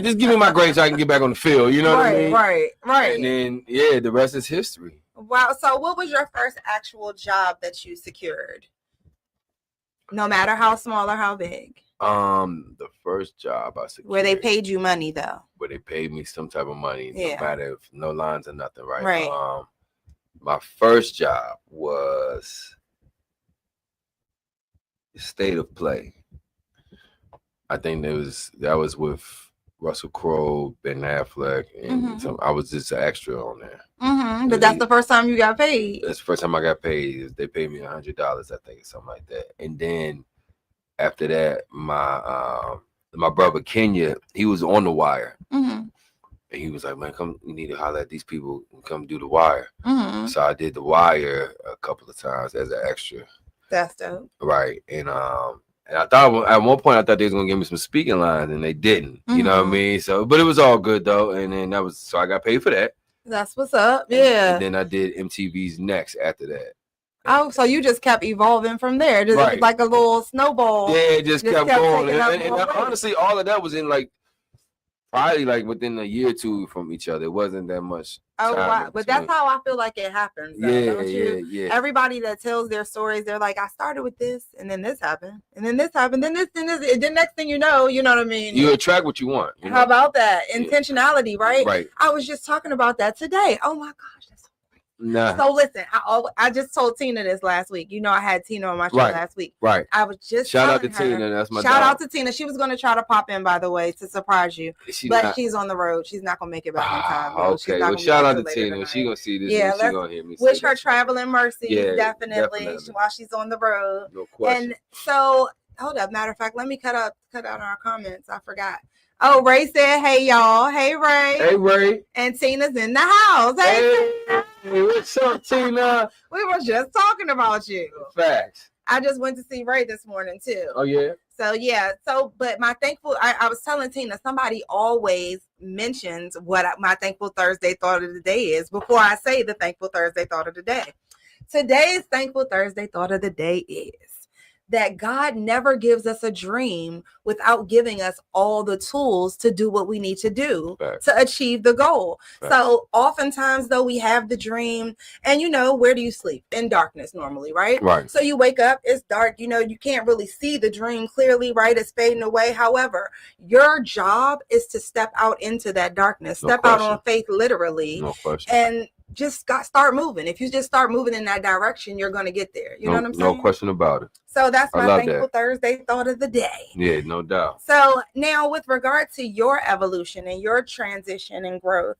Just give me my grades so I can get back on the field." You know what I mean? Right. And then the rest is history. Wow. So, what was your first actual job that you secured? No matter how small or how big. The first job I secured. Where they paid you money, though. Where they paid me some type of money, no matter if no lines or nothing, right? Right. My first job was State of Play. I think that was with Russell Crowe, Ben Affleck, and I was just an extra on there. But that's the first time you got paid. That's the first time I got paid. They paid me $100, I think, something like that. And then after that, my brother Kenya, he was on The Wire, and he was like, "Man, come, you need to holler at these people and come do The Wire." So I did The Wire a couple of times as an extra. That's dope. Right, and I thought at one point they was gonna give me some speaking lines, and they didn't. You know what I mean? So, but it was all good though. And then so I got paid for that. That's what's up. Yeah. And then I did MTV's Next after that. Oh, so you just kept evolving from there. Just right. Like a little snowball. Yeah, it just kept going. And honestly, all of that was in probably within a year or two from each other. It wasn't that much. Oh, wow. But that's how I feel like it happens. Though, yeah. Everybody that tells their stories, they're like, I started with this, and then this happened, and then this happened, then this, and this. The next thing you know what I mean? You attract what you want. How about that? Intentionality, right? Right. I was just talking about that today. Oh, my gosh. Nah. So listen, I just told Tina this last week. I had Tina on my show last week. Right. I was just shout out to Tina. That's my shout out to Tina. She was going to try to pop in, by the way, to surprise you, but she's on the road. She's not going to make it back in time. Okay. Well, shout out to Tina. She gonna see this. Yeah, she gonna hear me. Wish her traveling mercy. Yeah, definitely while she's on the road. No question. And so, hold up. Matter of fact, let me cut out our comments. I forgot. Oh, Ray said, "Hey y'all, hey Ray." Hey Ray. And Tina's in the house. Hey, what's up, Tina? We were just talking about you. Facts. I just went to see Ray this morning too. Oh yeah. So but my thankful. I was telling Tina, somebody always mentions what my Thankful Thursday thought of the day is before I say the Thankful Thursday thought of the day. Today's Thankful Thursday thought of the day is that God never gives us a dream without giving us all the tools to do what we need to do to achieve the goal. So oftentimes, though, we have the dream and, where do you sleep? In darkness normally, right? Right. So you wake up, it's dark, you can't really see the dream clearly, right? It's fading away. However, your job is to step out into that darkness, step out on faith, literally. No question. And just start moving. If you just start moving in that direction, you're going to get there. You know what I'm saying? No question about it. So that's my Thankful Thursday thought of the day. Yeah, no doubt. So now with regard to your evolution and your transition and growth,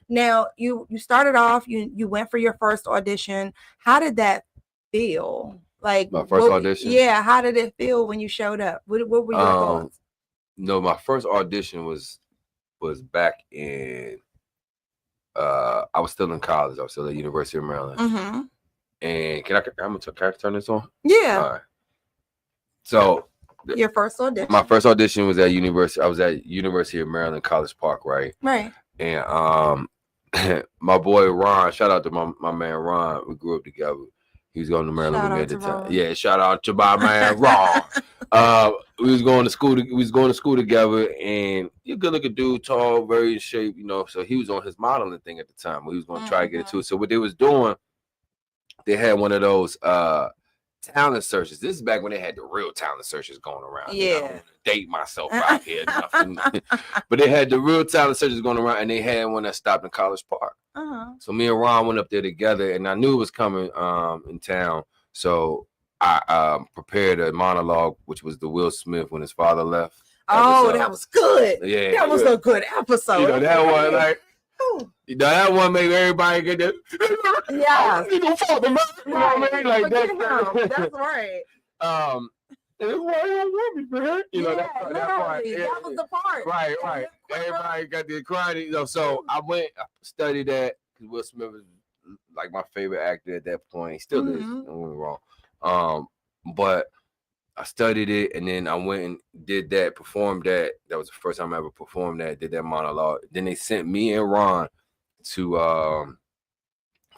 now you started off, you went for your first audition. How did that feel? Like my first audition? Yeah, how did it feel when you showed up? What were your thoughts? No, my first audition was back in I was still in college. I was still at University of Maryland. And can I turn this on? Yeah. All right. So your first audition. My first audition was at University. I was at University of Maryland, College Park, right? Right. And my boy Ron, shout out to my man Ron. We grew up together. He was going to Maryland Shout with me out at the to time. Ron. Yeah, shout out to my man Ron. We was going to school together, and he's a good looking dude, tall, very in shape, you know. So he was on his modeling thing at the time. He was going to try to get into it. So what they was doing, they had one of those talent searches. This is back when they had the real talent searches going around. Yeah. You know, I don't wanna date myself out here, nothing. But they had the real talent searches going around, and they had one that stopped in College Park. So me and Ron went up there together, and I knew it was coming in town. So I prepared a monologue, which was the Will Smith when his father left. Oh, that was good. Yeah, That was a good episode. You know, that one, like, you know, that one made everybody get that. Yeah. You know what I mean? Like that. That's right. And it's why you don't want me, man. You know, that part. That was the part. Right. Everybody got the crying. You know, so I went, I studied that, because Will Smith was like my favorite actor at that point. He still is. Don't get me wrong. But I studied it, and then I went and did that, performed that. That was the first time I ever performed that, did that monologue. Then they sent me and Ron to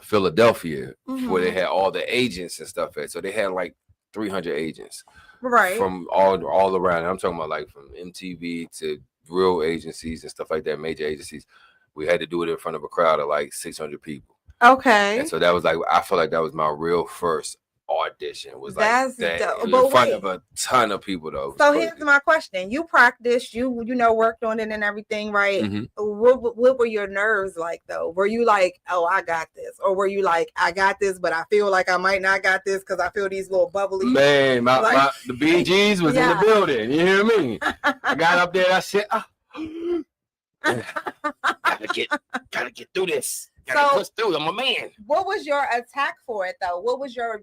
Philadelphia, where they had all the agents and stuff at. So they had like 300 agents. Right. From all around. I'm talking about like from MTV to real agencies and stuff like that, major agencies. We had to do it in front of a crowd of like 600 people. Okay. And so that was like, I feel like that was my real first audition. Was like That's that dope. in But front wait. of a ton of people though. So here's my question. You practiced, you know, worked on it and everything, right? What were your nerves like though? Were you like, oh, I got this? Or were you like, I got this, but I feel like I might not got this because I feel these little bubbly. Man, the BGs was in the building. You hear me? I got up there, I said, gotta get through this. Gotta push through. I'm a man. What was your attack for it though? What was your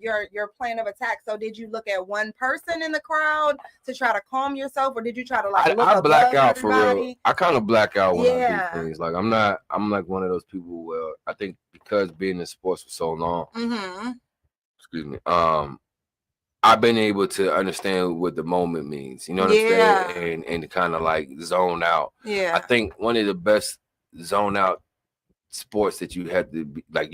plan of attack? So did you look at one person in the crowd to try to calm yourself, or did you try to like look I black out everybody? for real. I kind of black out when I do things. Like I'm like one of those people where I think because being in sports for so long, excuse me, I've been able to understand what the moment means. You know what I'm saying? And kind of like zone out. Yeah. I think one of the best zone out sports that you have to be, like,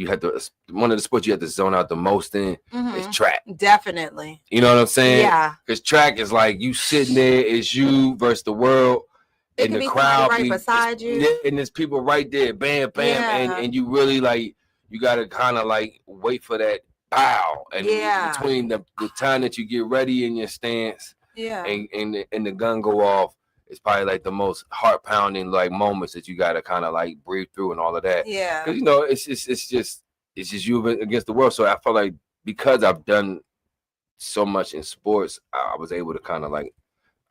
one of the sports you have to zone out the most in is track. Definitely. You know what I'm saying? Yeah. Because track is like you sitting there, it's you versus the world. It and the crowd right beside you. And there's people right there, bam, bam, and you really like, you gotta kind of like wait for that bow, and between the time that you get ready in your stance, and the gun go off, it's probably like the most heart pounding like moments that you gotta kind of like breathe through and all of that. Yeah, because you know it's just you against the world. So I feel like because I've done so much in sports, I was able to kind of like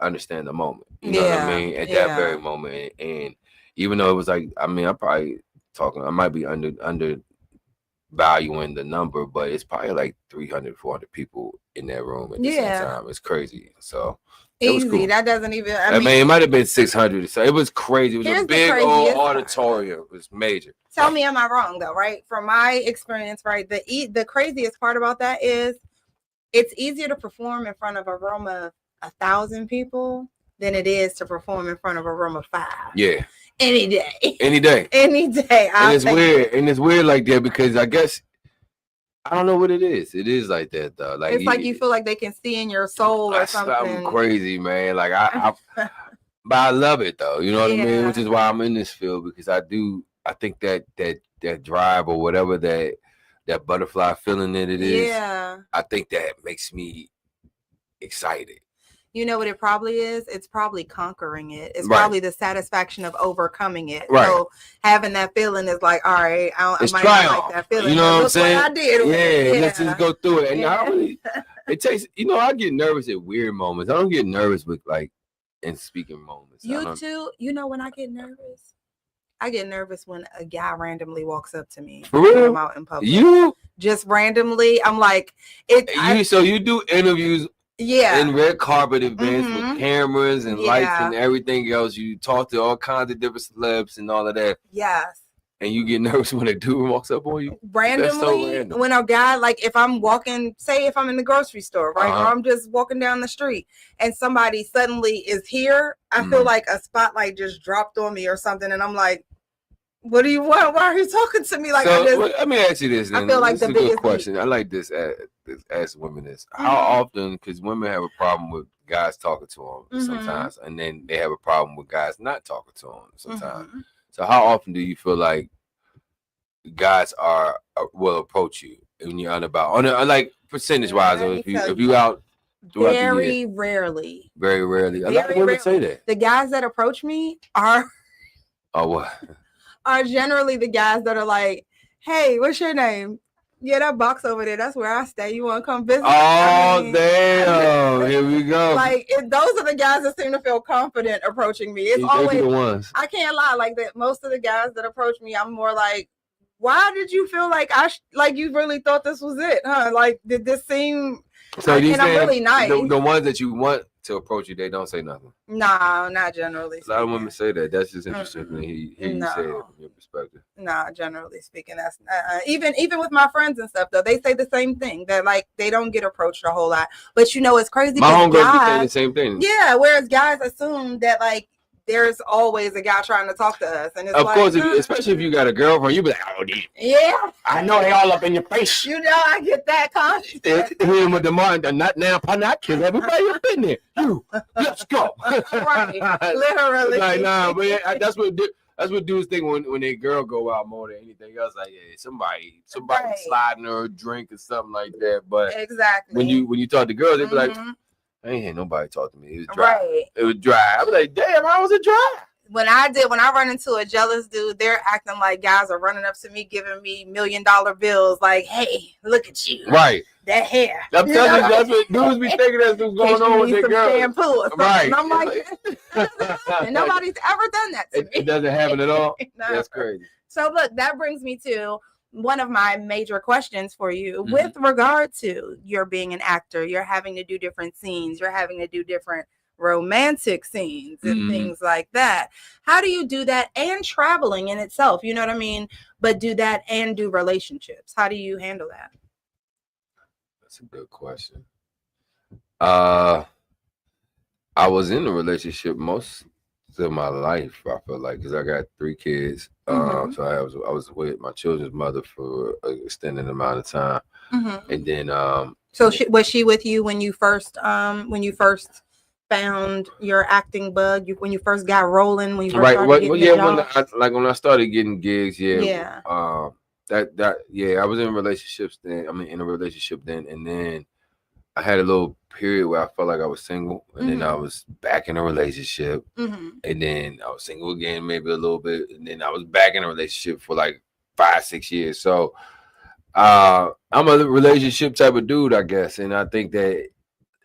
understand the moment. You know what I mean? At that very moment, and even though it was like, I mean, I might be under valuing the number, but it's probably like 300, 400 people in that room at the same time. It's crazy. So it was cool. That doesn't even. I mean, it might have been 600. So it was crazy. It was a big old auditorium. It was major. Tell me, am I wrong though? Right? From my experience, right? The craziest part about that is it's easier to perform in front of a room of 1,000 people than it is to perform in front of a room of 5. Yeah. Any day. Any day. And it's weird. And it's weird like that because I guess I don't know what it is. It is like that though. Like it's like you feel like they can see in your soul or something. I'm crazy, man. Like but I love it though. You know what I mean? Which is why I'm in this field, because I think that drive or whatever that butterfly feeling that it is. Yeah. I think that makes me excited. You know what it probably is? It's probably conquering it. It's probably the satisfaction of overcoming it. Right. So having that feeling is like, all right, I might not like that feeling. You know what I'm saying? What I did. Let's just go through it. And I really, it takes, I get nervous at weird moments. I don't get nervous with like in speaking moments. You too. You know when I get nervous? I get nervous when a guy randomly walks up to me. For real? When I'm out in public. You? Just randomly. I'm like, so you do interviews. Yeah. In red carpet events with cameras and lights and everything else. You talk to all kinds of different celebs and all of that. Yes. And you get nervous when a dude walks up on you? Randomly, so random. When a guy, like if I'm walking, say if I'm in the grocery store, right? Or I'm just walking down the street and somebody suddenly is here, I feel like a spotlight just dropped on me or something. And I'm like, What do you want? Why are you talking to me like so, I just? let me ask you this. Then. I feel like this the is a good biggest question. I like this. Ask women this: how often? Because women have a problem with guys talking to them sometimes, and then they have a problem with guys not talking to them sometimes. So, how often do you feel like guys will approach you when you're out and about? On like percentage wise, or if you out throughout the year? Rarely. Very rarely. A lot of women say that. The guys that approach me are what? Are generally the guys that are like, "Hey, what's your name? Yeah, that box over there. That's where I stay. You want to come visit?" Oh, damn! Here we go. Like those are the guys that seem to feel confident approaching me. It's always the ones. I can't lie. Like that, most of the guys that approach me, I'm more like, "Why did you feel like like you really thought this was it, huh? Like, did this seem?" So you I'm really nice. The ones that you want to approach you, they don't say nothing. No, not generally. A lot of women say that. That's just interesting to hear you say it from your perspective. No, generally speaking, that's even with my friends and stuff. Though they say the same thing, that like they don't get approached a whole lot. But it's crazy. My homegirls be saying the same thing. Yeah, whereas guys assume that like there's always a guy trying to talk to us, and it's of course, especially if you got a girlfriend, you be like, "Oh, yeah, I know they all up in your face." I get that conscious. Him with the mind, not now, not kill everybody up in there. You, let's go. Right, literally. Like, nah, but that's what dudes think when their girl go out more than anything else. Like, yeah, somebody sliding her a drink or something like that. But exactly when you talk to girls, they be like, I ain't hear nobody talk to me. It was dry. Right. It was dry. I was like, damn, how was it dry? When I run into a jealous dude, they're acting like guys are running up to me, giving me $1 million bills. Like, hey, look at you. Right. That hair. I'm telling you, that's what dudes be thinking that's what's going on with their girls. Shampoo or something. Right. And I'm like, and nobody's ever done that to me. It doesn't happen at all? No. That's crazy. So look, that brings me to one of my major questions for you with regard to your being an actor. You're having to do different scenes. You're having to do different romantic scenes and things like that. How do you do that? And traveling in itself, you know what I mean? But do that and do relationships. How do you handle that? That's a good question. I was in a relationship most of my life, I feel like, because I got 3 kids. So I was with my children's mother for an extended amount of time. And then so was she with you when you first found your acting bug, when you first got rolling, when you first when I started getting gigs, I was in relationships then. In a relationship then, and then I had a little period where I felt like I was single, and then I was back in a relationship, and then I was single again, maybe a little bit, and then I was back in a relationship for like 5-6 years. So I'm a relationship type of dude, I guess, and I think that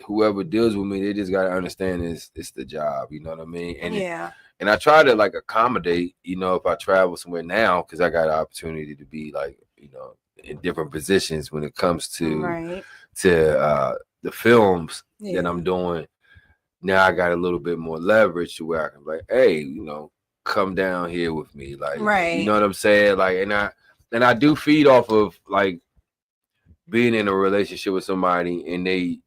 whoever deals with me, they just gotta understand it's the job, you know what I mean? And I try to like accommodate, if I travel somewhere now, because I got an opportunity to be like, in different positions when it comes to the films that I'm doing. Now I got a little bit more leverage to where I can be like, hey, come down here with me, like, you know what I'm saying? Like, and I do feed off of like being in a relationship with somebody, and they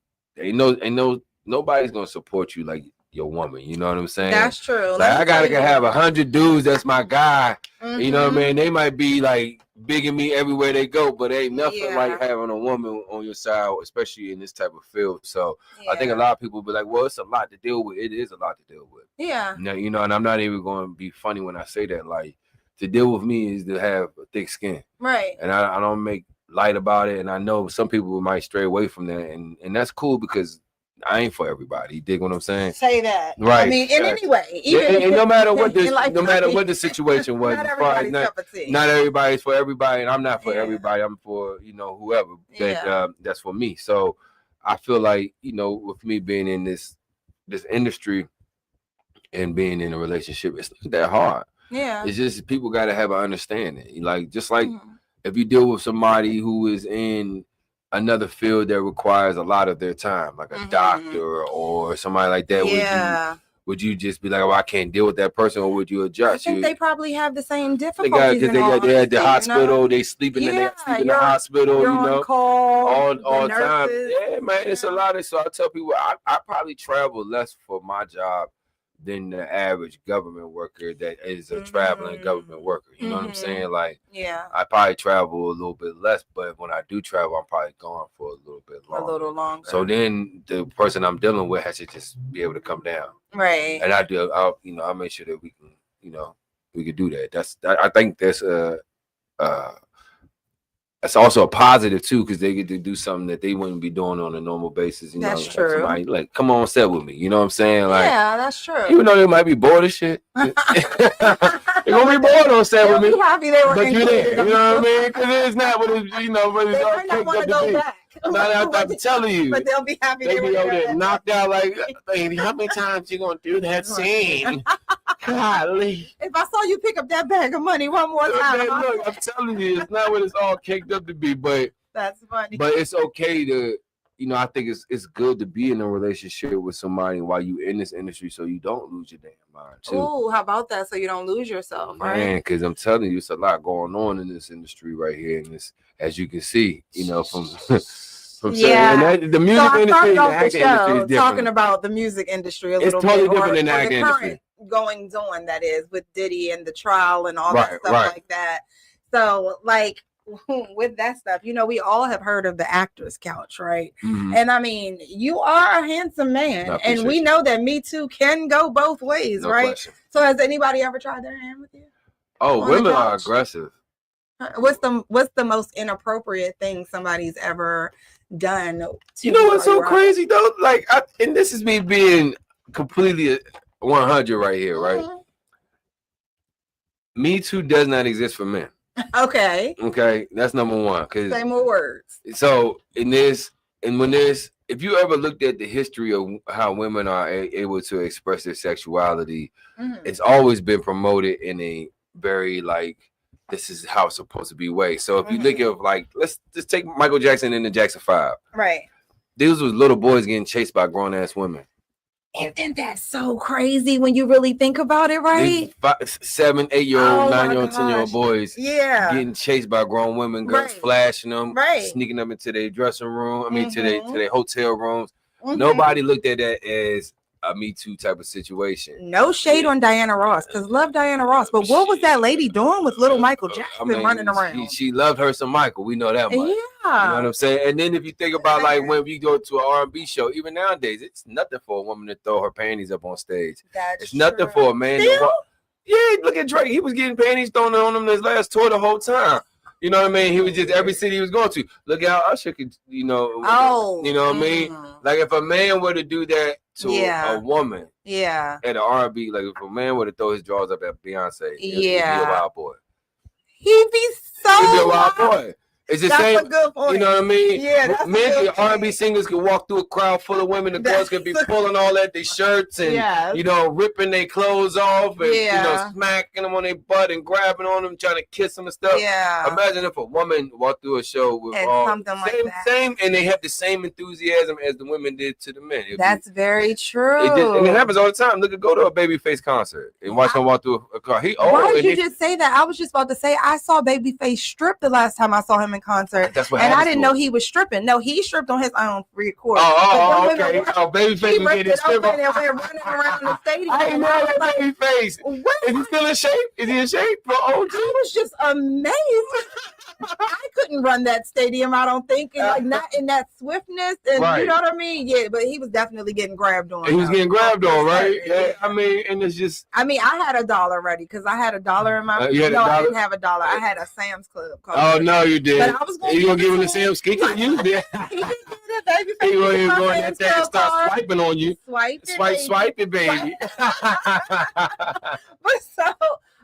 know nobody's gonna support you like your woman, you know what I'm saying? That's true. Like I gotta have 100 dudes that's my guy. You know what I mean? They might be like bigging me everywhere they go, but ain't nothing like having a woman on your side, especially in this type of field. So I think a lot of people be like, well, it's a lot to deal with. It is a lot to deal with. Yeah. And I'm not even going to be funny when I say that. Like, to deal with me is to have a thick skin. Right. And I don't make light about it. And I know some people might stray away from that. And that's cool, because I ain't for everybody. You dig what I'm saying? Say that. Right. I mean, in any way. And no matter what the situation was, not everybody's cup of tea. Not everybody's for everybody, and I'm not for everybody. I'm for whoever that's for me. So I feel like with me being in this industry and being in a relationship, it's not that hard. Yeah. It's just people got to have an understanding. Like just like if you deal with somebody who is in another field that requires a lot of their time, like a doctor or somebody like that. Yeah. Would you just be like, oh, I can't deal with that person, or would you adjust? I think they probably have the same difficulties. Because they at the hospital, they sleeping in the hospital, you're on call, all the time. Yeah, man, it's a lot of. So I tell people, I probably travel less for my job than the average government worker that is a traveling government worker. You know what I'm saying? Like, yeah, I probably travel a little bit less, but when I do travel, I'm probably gone for a little bit longer. a little longer. So then the person I'm dealing with has to just be able to come down. Right. And I'll make sure that we can, we can do that. I think that's also a positive too, because they get to do something that they wouldn't be doing on a normal basis. That's like true. Somebody like, come on set with me. You know what I'm saying? Like, yeah, that's true. even though they might be bored as shit, they're gonna be bored on set with me. Be happy they were But you're there. You know what I mean? Because it's not what it's, but it's they all might not caked want up to go be. back. I'm telling you. But they'll be happy They they were be over there. there knocked out like, baby, how many times you gonna do that scene? Golly. If I saw you pick up that bag of money one more time. Look, I'm telling you, it's not what it's all caked up to be, but that's funny. But it's okay to, I think it's good to be in a relationship with somebody while you in this industry, so you don't lose your damn mind too. Oh, how about that? So you don't lose yourself, right? Man, because I'm telling you, it's a lot going on in this industry right here, and this, as you can see, from the music industry, the acting industry is different. Talking about the music industry a little bit. It's totally different than the acting industry. Goings on, that is, with Diddy and the trial and all that stuff like that. So, like, with that stuff, we all have heard of the actor's couch, right? Mm-hmm. And I mean, you are a handsome man, and we know that Me Too can go both ways, no right? Question. So, has anybody ever tried their hand with you? Oh, women are aggressive. What's the most inappropriate thing somebody's ever done? What's so crazy though? Like, and this is me being completely 100 right here, right? Mm-hmm. Me Too does not exist for men. Okay, that's number one. Say more words. So if you ever looked at the history of how women are able to express their sexuality, it's always been promoted in a very this is how it's supposed to be way. So if you look at let's just take Michael Jackson and the Jackson 5. Right. These was little boys getting chased by grown ass women. Isn't that so crazy when you really think about it, right? 7, 8-year-old, 9-year-old, 10-year-old boys getting chased by grown women, girls flashing them, sneaking them into their dressing room, to their hotel rooms. Nobody looked at that as a Me Too type of situation. No shade on Diana Ross, because love Diana Ross, but what was that lady doing with little Michael Jackson running around? She loved her some Michael. We know that much. Yeah. You know what I'm saying? And then if you think about when we go to an R&B show, even nowadays, it's nothing for a woman to throw her panties up on stage. It's nothing for a man to look at Drake. He was getting panties thrown on him this last tour the whole time. You know what I mean? He was just every city he was going to. Look how Usher could, you know what I mean? Like if a man were to do that to a woman, at an R&B, like if a man were to throw his drawers up at Beyonce, he'd be a wild boy. He'd be a wild boy. It's the same. A good point. You know what I mean? Yeah, men, R&B singers could walk through a crowd full of women. The girls could be pulling all at their shirts and ripping their clothes off and smacking them on their butt and grabbing on them, trying to kiss them and stuff. Yeah. Imagine if a woman walked through a show with something like that. And they have the same enthusiasm as the women did to the men. That's very true. And it happens all the time. Look, go to a Babyface concert and watch him walk through a car. Why did you just say that? I was just about to say I saw Babyface strip the last time I saw him in concert. That's what and I didn't know he was stripping. No, he stripped on his own record. Okay. Babyface was getting stripped. And went running around the stadium. I didn't know that Babyface. Is he still in shape? Is he in shape? I was just amazed. I couldn't run that stadium, I don't think. And not in that swiftness. And you know what I mean? Yeah, but he was definitely getting grabbed on. He was getting grabbed on, right? Yeah. I mean, and it's just. I mean, I had $1 ready because I had $1 in my. I didn't have $1. I had a Sam's Club card. Oh, no, you did. But I was you gonna give him the Sam's Club? He can use it. He gonna go in there and start swiping on you. Swipe it, baby. But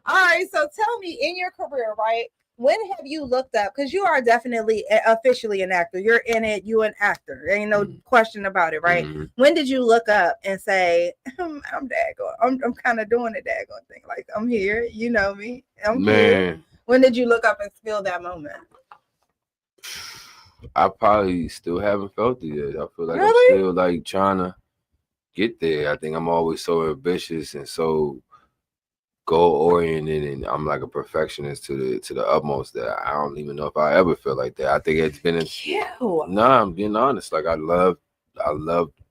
all right. So tell me, in your career, right? When have you looked up? Because you are definitely officially an actor. You're in it. You an actor. There ain't no question about it, right? Mm-hmm. When did you look up and say, "I'm daggone. I'm kind of doing the daggone thing. Like I'm here. You know me. I'm here." When did you look up and feel that moment? I probably still haven't felt it yet. I feel like I'm still like trying to get there. I think I'm always so ambitious and so goal oriented, and I'm like a perfectionist to the utmost that I don't even know if I ever feel like that. I think it's been I'm being honest. Like I love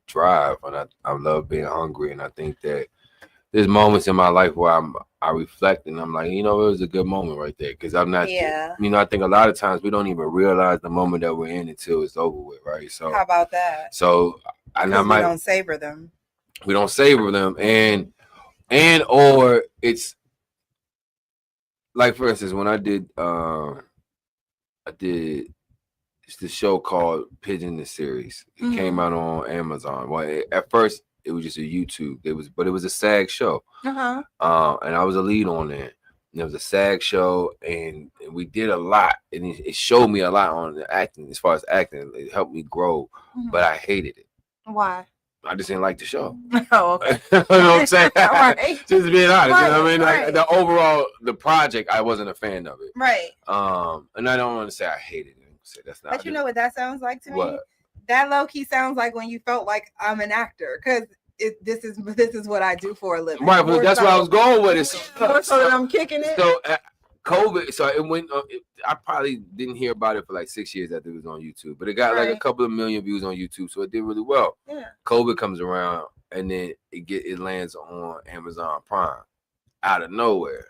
drive and I love being hungry, and I think that there's moments in my life where I reflect and I'm like, you know, it was a good moment right there because I'm not. Yeah. You know, I think a lot of times we don't even realize the moment that we're in until it's over with, right? So How about that? So and I Because we don't savor them. We don't savor them, and or it's like, for instance, when I did it's the show called Pigeon the Series. It came out on Amazon. Well, at first it was just a YouTube. But it was a SAG show. And I was a lead on it. And it was a SAG show, and we did a lot, and it showed me a lot on the acting. As far as acting, it helped me grow, but I hated it. Why? I just didn't like the show. Oh, okay. You know what I'm saying? Right. Just being honest. Right, You know what I mean? right. Like the overall, the project, I wasn't a fan of it. Right. And I don't want to say I hated it. That's not. But you know what that sounds like to me? What? That low key sounds like when you felt like I'm an actor, because this is what I do for a living. Right, but that's where I was going with it. More so that I'm kicking it. So COVID, so it went. I probably didn't hear about it for like 6 years after it was on YouTube, but it got like a couple of million views on YouTube, so it did really well. Yeah. COVID comes around, and then it lands on Amazon Prime out of nowhere.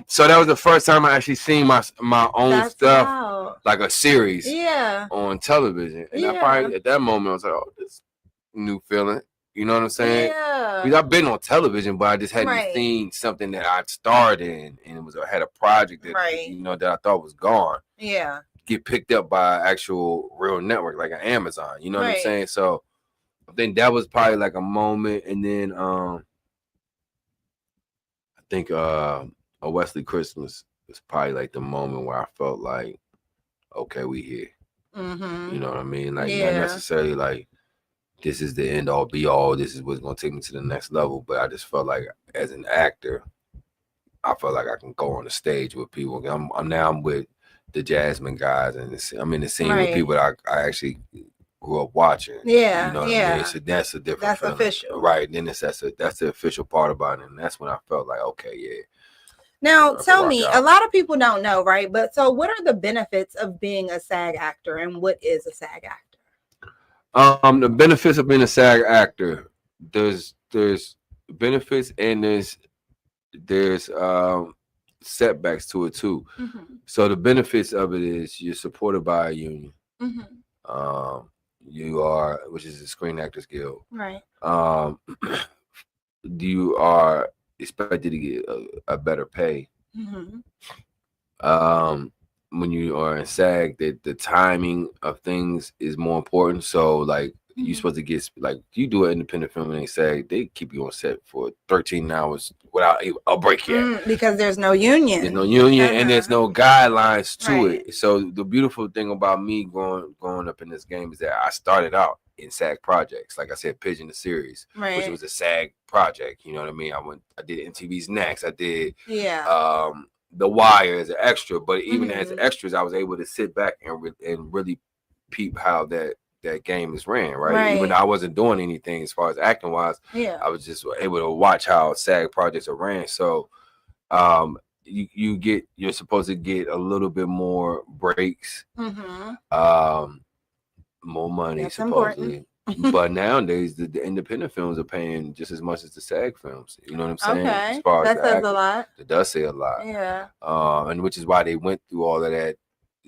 So that was the first time I actually seen my own stuff, wow. like a series, Yeah, on television. And I probably at that moment I was like, oh, this new feeling. You know what I'm saying? Yeah. Because I've been on television, but I just hadn't seen something that I'd starred in, and I had a project that you know that I thought was gone. Yeah. Get picked up by an actual real network like an Amazon. You know what I'm saying? So I think that was probably like a moment, and then I think a Wesley Christmas was probably like the moment where I felt like, okay, we here. You know what I mean? Like not necessarily like this is the end all be all. This is what's gonna take me to the next level. But I just felt like as an actor, I felt like I can go on the stage with people. I'm with the Jasmine guys, and I'm in the scene with people that I actually grew up watching. Yeah, you know what I mean? So that's a different. That's feeling. Official, right? Then that's the official part about it, and that's when I felt like, okay, yeah. Now, tell me, a lot of people don't know, right? But so, what are the benefits of being a SAG actor, and what is a SAG actor? The benefits of being a SAG actor, there's benefits and there's setbacks to it too. So the benefits of it is you're supported by a union. You are, which is the Screen Actors Guild. Right. You are expected to get a better pay. When you are in SAG, the timing of things is more important. So like you're supposed to get, like you do an independent film and they SAG, they keep you on set for 13 hours without a break yet. Because there's no union. There's no union and there's no guidelines to it. So the beautiful thing about me growing up in this game is that I started out in SAG projects. Like I said, Pigeon the Series, which was a SAG project. You know what I mean? I did MTV's Next. I did The Wire as an extra, but even as extras, I was able to sit back and really peep how that game is ran, right? Even though I wasn't doing anything as far as acting wise, I was just able to watch how SAG projects are ran. So you're supposed to get a little bit more breaks, more money. That's supposedly. But nowadays the independent films are paying just as much as the SAG films. You know what I'm saying? Okay. As far as that says a lot. It does say a lot. Yeah. And which is why they went through all of that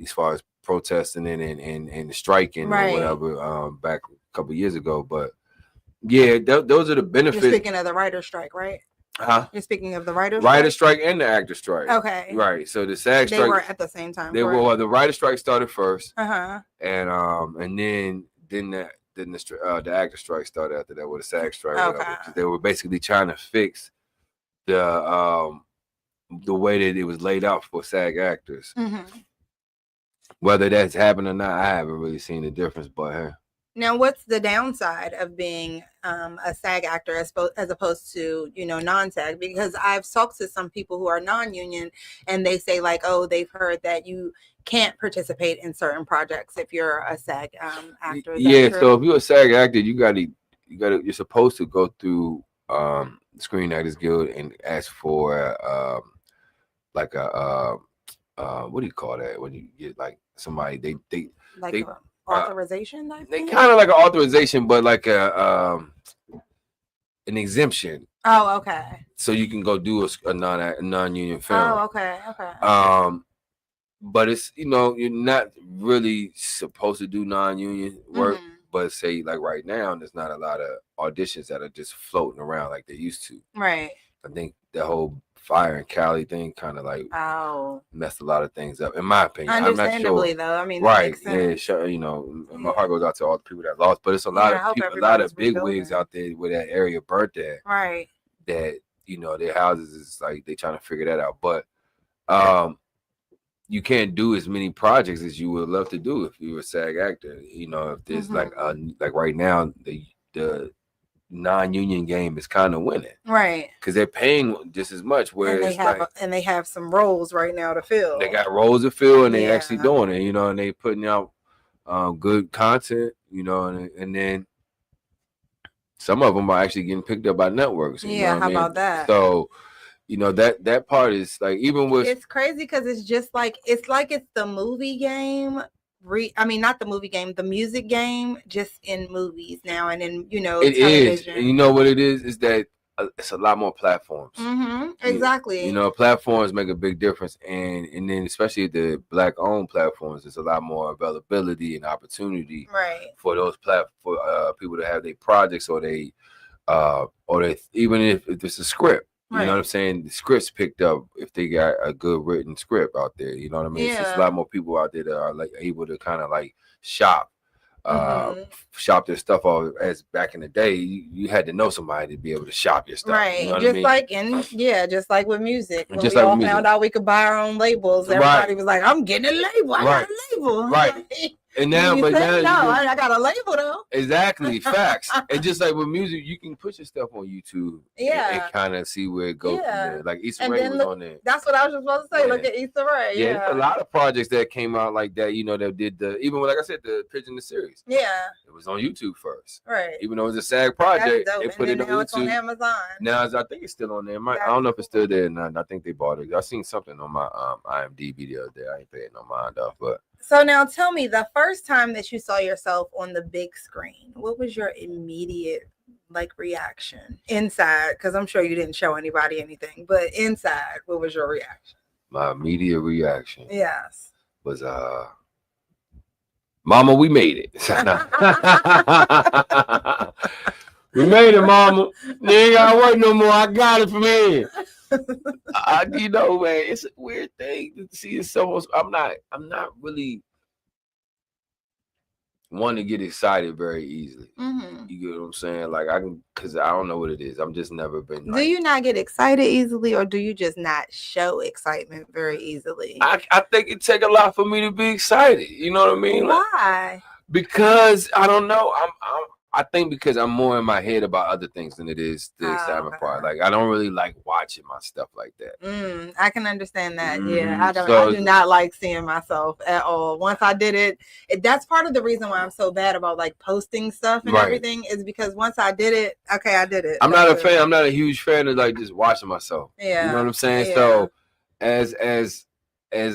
as far as protesting and striking or whatever back a couple of years ago. But yeah, those are the benefits. You're speaking of the writer's strike, right? You're speaking of the writer's strike and the actor strike. Okay. Right. So the SAG strike, they were at the same time. They were. Well, the writer's strike started first. And then the actor strike started after that with the SAG strike. Okay. They were basically trying to fix the way that it was laid out for SAG actors. Whether that's happened or not, I haven't really seen the difference. But now, what's the downside of being a SAG actor as opposed to non-SAG? Because I've talked to some people who are non-union, and they say like, oh, they've heard that you can't participate in certain projects if you're a SAG actor. Yeah, so if you're a SAG actor, you're supposed to go through Screen Actors Guild and ask for what do you call that when you get like somebody they authorization? They kind of like an authorization, but like an exemption. Oh, okay. So you can go do a non-union film. Oh, okay. But it's, you're not really supposed to do non-union work. Mhm. But say like right now, there's not a lot of auditions that are just floating around like they used to. Right. I think the whole Fire and Cali thing kind of like messed a lot of things up, in my opinion. Understandably, I'm not sure. though. I mean, Right? that makes sense. Yeah, sure. My heart goes out to all the people that lost, but it's a lot of people, a lot of big wigs out there where that area burnt at. Right. That their houses is like they trying to figure that out, but you can't do as many projects as you would love to do if you were a SAG actor. If there's like right now the non-union game is kind of winning, right? Because they're paying just as much. Where they have some roles right now to fill. They got roles to fill, and they actually doing it, and they putting out good content, and then some of them are actually getting picked up by networks. Yeah, how about that? So. That part is like, even with, it's crazy because it's just like it's the movie game. Not the movie game, the music game, just in movies now, and in it television. is. And you know what it is that it's a lot more platforms. Mm-hmm. Exactly. Platforms make a big difference, and then especially the Black-owned platforms, there's a lot more availability and opportunity, right, for those people to have their projects or they even if it's a script. You know what I'm saying? The script's picked up if they got a good written script out there. You know what I mean? Yeah. It's just a lot more people out there that are like able to kind of like shop their stuff off. As back in the day, you had to know somebody to be able to shop your stuff. Right. You know just like with music. When just we like all found out we could buy our own labels, everybody was like, I'm getting a label. I got a label. Right. And now, I got a label though. Exactly, facts. And just like with music, you can put your stuff on YouTube, and kind of see where it goes from there. Like Issa Rae was on there. That's what I was just supposed to say. Look at Issa Rae. Yeah, there's a lot of projects that came out like that. That did even like I said, the Pigeon the series. Yeah, it was on YouTube first. Right. Even though it was a SAG project, they put it on YouTube. It's on Amazon. Now I think it's still on there. I don't know if it's still there or not. I think they bought it. I seen something on my IMDb the other day. I ain't paying no mind off, but. So now tell me, the first time that you saw yourself on the big screen, what was your immediate reaction inside? Because I'm sure you didn't show anybody anything, but inside, what was your reaction? My immediate reaction, yes, was Mama, we made it. We made it, Mama. You ain't gotta work no more. I got it from here. Man, it's a weird thing to see. It's almost. I'm not really one to get excited very easily. Mm-hmm. You get what I'm saying? Like because I don't know what it is. I'm just never been. Do you not get excited easily, or do you just not show excitement very easily? I think it take a lot for me to be excited. You know what I mean? Why? Because I don't know. I think because I'm more in my head about other things than it is the excitement part. Like I don't really like watching my stuff like that. I can understand that. Yeah, I do not like seeing myself at all. Once I did it, that's part of the reason why I'm so bad about posting stuff and everything is because once I did it, okay, I did it. I'm not a fan. I'm not a huge fan of just watching myself. Yeah, you know what I'm saying. Yeah. So as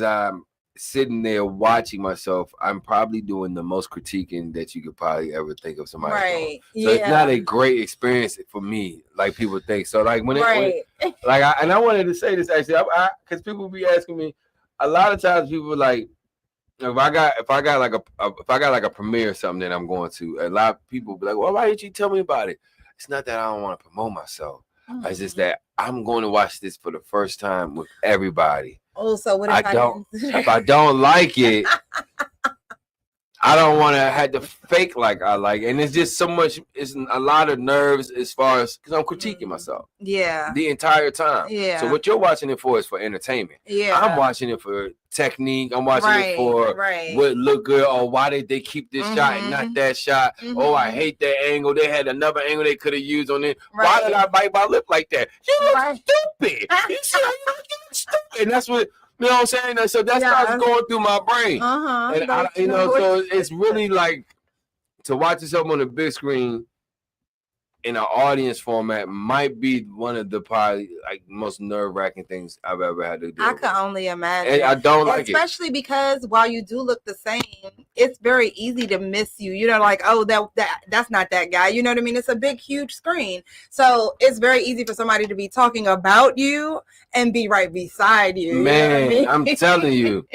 I'm sitting there watching myself, I'm probably doing the most critiquing that you could probably ever think of somebody. Right. So it's not a great experience for me, like people think. So like I wanted to say this actually, because people be asking me a lot of times. People like, if I got like a premiere or something that I'm going to, a lot of people be like, well, why didn't you tell me about it? It's not that I don't want to promote myself. It's just that I'm going to watch this for the first time with everybody. Oh, so what if I don't like it, I don't want to have to fake like I like it. And it's just so much, it's a lot of nerves as far as, because I'm critiquing myself. Yeah. The entire time. Yeah. So what you're watching it for is for entertainment. Yeah. I'm watching it for technique. I'm watching it for what look good, or why did they keep this shot and not that shot? Oh, I hate that angle. They had another angle they could have used on it. Why did I bite my lip like that? You look stupid. You see how you look stupid. And that's what, you know what I'm saying? So that's what's going through my brain. And so it's really like to watch yourself on the big screen in an audience format might be one of the probably like most nerve-wracking things I've ever had to do. I can only imagine. And I don't like it. Especially because while you do look the same, it's very easy to miss you. You know, like, oh, that's not that guy. You know what I mean? It's a big, huge screen. So it's very easy for somebody to be talking about you and be right beside you. Man, you know what I mean? I'm telling you.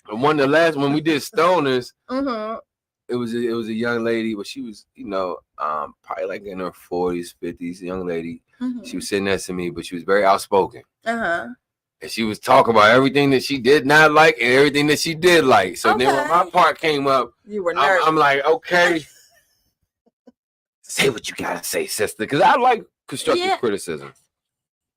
When we did Stoners, Mm-hmm. it was a young lady, but she was, probably like in her 40s, 50s, young lady. Mm-hmm. She was sitting next to me, but she was very outspoken. Uh-huh. And she was talking about everything that she did not like and everything that she did like. So then when my part came up, you were nervous. I'm like, okay, say what you gotta say, sister. Because I like constructive criticism.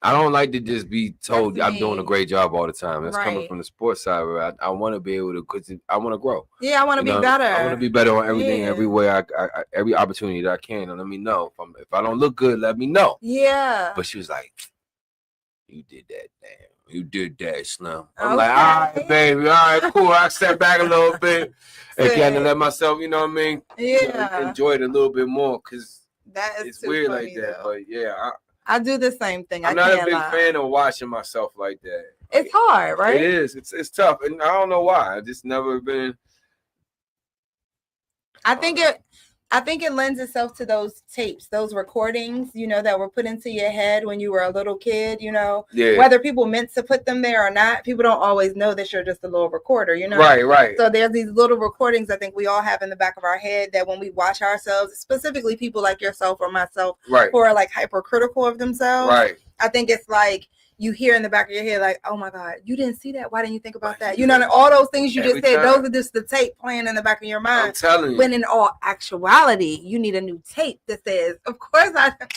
I don't like to just be told I'm doing a great job all the time. That's coming from the sports side where I want to be able to, because I want to grow. Yeah, I want to be better. I want to be better on everything, everywhere, every opportunity that I can. And let me know. If I don't look good, let me know. Yeah. But she was like, you did that, damn. You did that, Slim. I'm like, all right, baby. All right, cool. I step back a little bit and kind of let myself, you know what I mean? Yeah. Enjoy it a little bit more, because it's weird funny, like that. Though. But yeah, I do the same thing. I'm not a big fan of watching myself like that. It's hard, right? It is. It's tough, and I don't know why. I just never been. I think it lends itself to those tapes, those recordings, that were put into your head when you were a little kid. Yeah. Whether people meant to put them there or not, people don't always know that you're just a little recorder. Right. So there's these little recordings I think we all have in the back of our head that when we watch ourselves, specifically people like yourself or myself, who are like hypercritical of themselves, I think it's like you hear in the back of your head, like, oh my God, you didn't see that. Why didn't you think about that? All those things you just said, those are just the tape playing in the back of your mind. I'm telling you. When in all actuality, you need a new tape that says, of course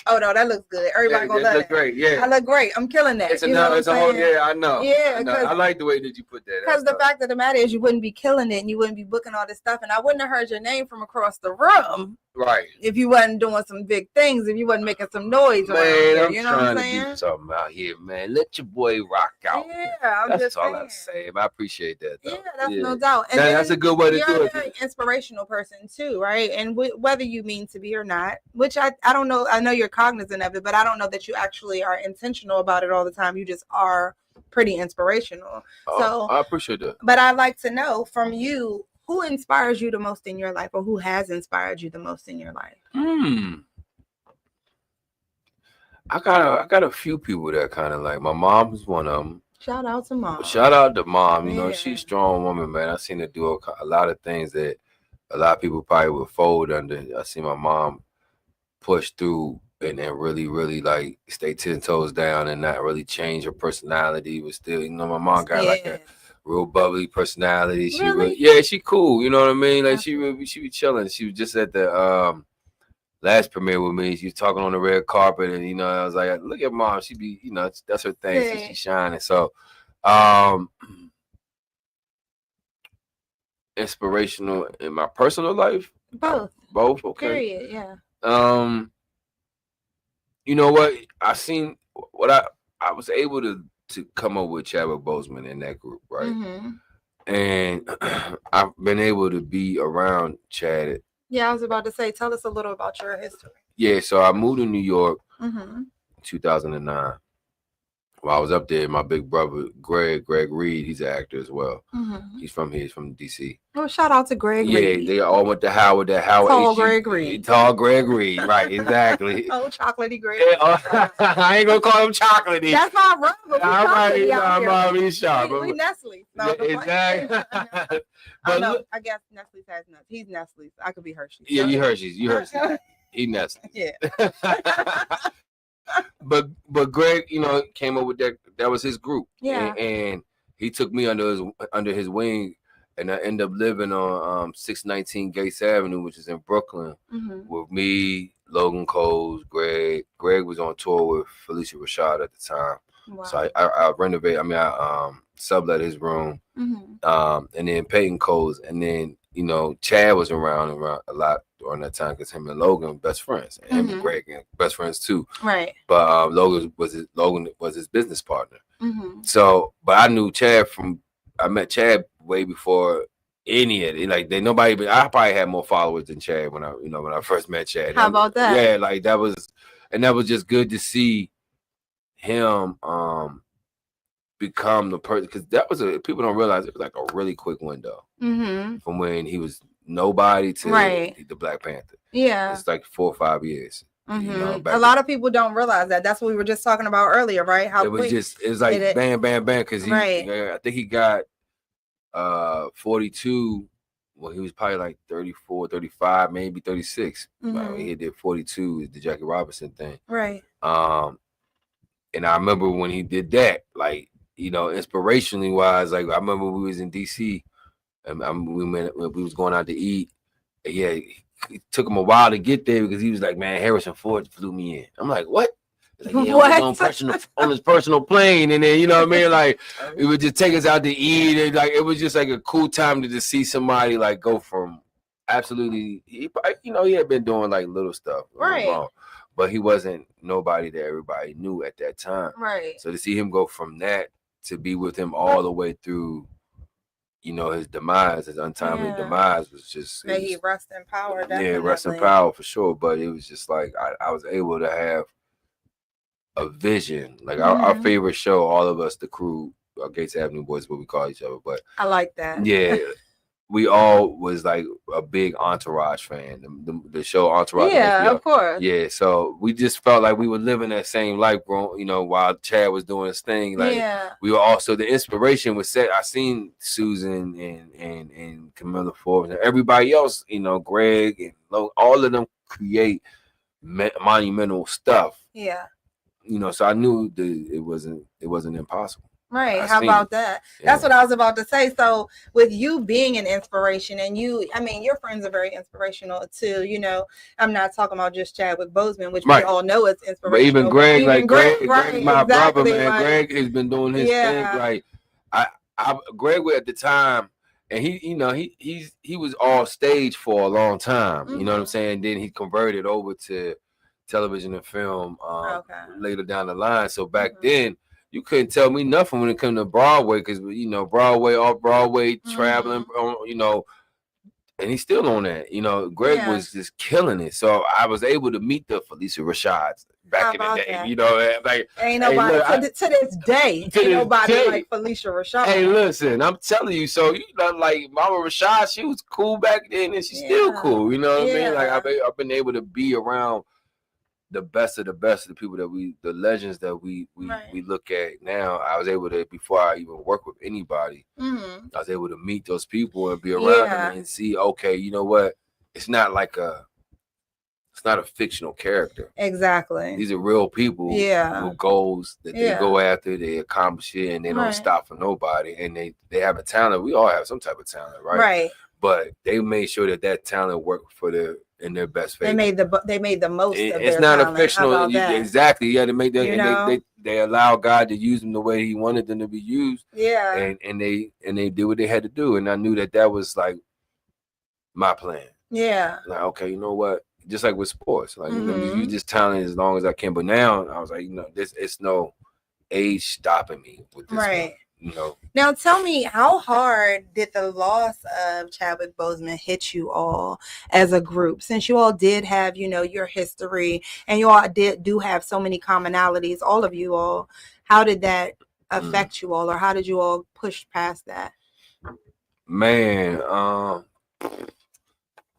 oh no, that looks good. Everybody gonna love it. Great, yeah. I look great. I'm killing that. It's a whole, I know. Yeah, I like the way that you put that. Because the fact of the matter is you wouldn't be killing it and you wouldn't be booking all this stuff. And I wouldn't have heard your name from across the room. Right. If you wasn't doing some big things, if you wasn't making some noise around here, you know what I'm saying? To do something out here, man. Let your boy rock out. Yeah, that's all I'm saying. I appreciate that, though. Yeah, that's no doubt. And that's a good way to do it. You're a very inspirational person too, right? And whether you mean to be or not, which I don't know. I know you're cognizant of it, but I don't know that you actually are intentional about it all the time. You just are pretty inspirational. So I appreciate that. But I'd like to know from you, who inspires you the most in your life, or who has inspired you the most in your life? I got a few people that kind of like. My mom's one of them. Shout out to mom. Shout out to mom. You know, she's a strong woman, man. I seen her do a lot of things that a lot of people probably would fold under. I seen my mom push through and then really, really like stay 10 toes down and not really change her personality. But still, my mom got like a real bubbly personality. She cool. You know what I mean? Like she be chilling. She was just at the last premiere with me. She was talking on the red carpet, and I was like, look at mom. She be, that's her thing. So she's shining. So, inspirational in my personal life. Both. Okay. Period. Yeah. You know what? I was able to come up with Chadwick Boseman in that group, right? Mm-hmm. And I've been able to be around Chad. Yeah, I was about to say, tell us a little about your history. Yeah, so I moved to New York in 2009. While I was up there, my big brother, Greg Reed, he's an actor as well. Mm-hmm. He's from here, he's from DC. Oh, shout out to Greg Reed. Yeah, they all went to Howard. Tall Greg Reed. Tall Greg Reed, right, exactly. Oh, chocolatey Greg. Yeah, I ain't gonna call him chocolatey. That's not wrong. He's sharp. We Nestle. No, exactly. I guess Nestle's has nuts. He's Nestle's. I could be Hershey's. Yeah, you Hershey's. He Nestle. Yeah. But Greg, came up with that. That was his group. Yeah. And he took me under his wing, and I ended up living on 619 Gates Avenue, which is in Brooklyn, with me, Logan Coles, Greg. Greg was on tour with Felicia Rashad at the time. Wow. So I renovated. I sublet his room, and then Peyton Coles, and then Chad was around a lot during that time because him and Logan best friends, and him and Greg and best friends too. Right. But Logan was his business partner. So, but I knew Chad I met Chad way before any of it. Like nobody, but I probably had more followers than Chad when I first met Chad. How about that? Yeah, like that was just good to see him become the person, because that was people don't realize it was like a really quick window from when he was nobody to the Black Panther. Yeah, it's like 4 or 5 years. You know, a lot of people don't realize that. That's what we were just talking about earlier, right? How it was like bam, bam, bam. Because I think he got 42 when he was probably like 34, 35, maybe 36. He did 42, the Jackie Robinson thing. Right. And I remember when he did that, like, inspirationally wise, like I remember we was in DC and we was going out to eat. And yeah, it took him a while to get there because he was like, man, Harrison Ford flew me in. I'm like, what? Like, yeah, what? On his personal plane, and then what I mean, like it would just take us out to eat, and like it was just like a cool time to just see somebody like go from absolutely, he had been doing like little stuff, right? But he wasn't nobody that everybody knew at that time, right? So to see him go from that to be with him all the way through, his demise, his untimely demise was just. May he rest in power. Definitely. Yeah, rest in power for sure. But it was just like I was able to have a vision. Like our favorite show, all of us, the crew, Gates Avenue Boys, what we call each other. But I like that. Yeah, we all was like a big Entourage fan. The show Entourage. Yeah, of course. Yeah, so we just felt like we were living that same life, bro. While Chad was doing his thing, like we were also the inspiration was set. I seen Susan and Camilla Forbes and everybody else, Greg and all of them create monumental stuff. Yeah. So I knew it wasn't impossible. Right. How about that? Yeah. That's what I was about to say. So with you being an inspiration, and your friends are very inspirational too. I'm not talking about just Chadwick Boseman, which we all know is inspirational. But even Greg, Greg, my brother, man, like, Greg has been doing his thing. Like Greg at the time, and he was all stage for a long time. You know what I'm saying? Then he converted over to television and film later down the line. So back then, you couldn't tell me nothing when it came to Broadway, because Broadway, off Broadway, traveling, and he's still on that. Greg was just killing it. So I was able to meet the Felicia Rashads back in the day. That? Like ain't nobody to this day. Ain't nobody like Felicia Rashad. Hey, listen, I'm telling you. So like Mama Rashad, she was cool back then, and she's still cool. You know what I mean? Like I've been able to be around the best of the people that the legends that we look at now. I was able to, before I even work with anybody, I was able to meet those people and be around them and see, okay, you know what? It's not a fictional character. Exactly. These are real people with goals that they go after, they accomplish it, and they don't stop for nobody. And they have a talent. We all have some type of talent, right? Right. But they made sure that talent worked in their best favor. They made the most of their It's not talent. A fictional. Exactly. Yeah, they make that. They allow God to use them the way He wanted them to be used. Yeah. And they did what they had to do, and I knew that was like my plan. Yeah. Like, okay, you know what? Just like with sports, like you just talent as long as I can. But now I was like, it's no age stopping me with this. Right. One. Now tell me, how hard did the loss of Chadwick Boseman hit you all as a group, since you all did have, your history, and you all do have so many commonalities, all of you all? How did that affect you all, or how did you all push past that? Man,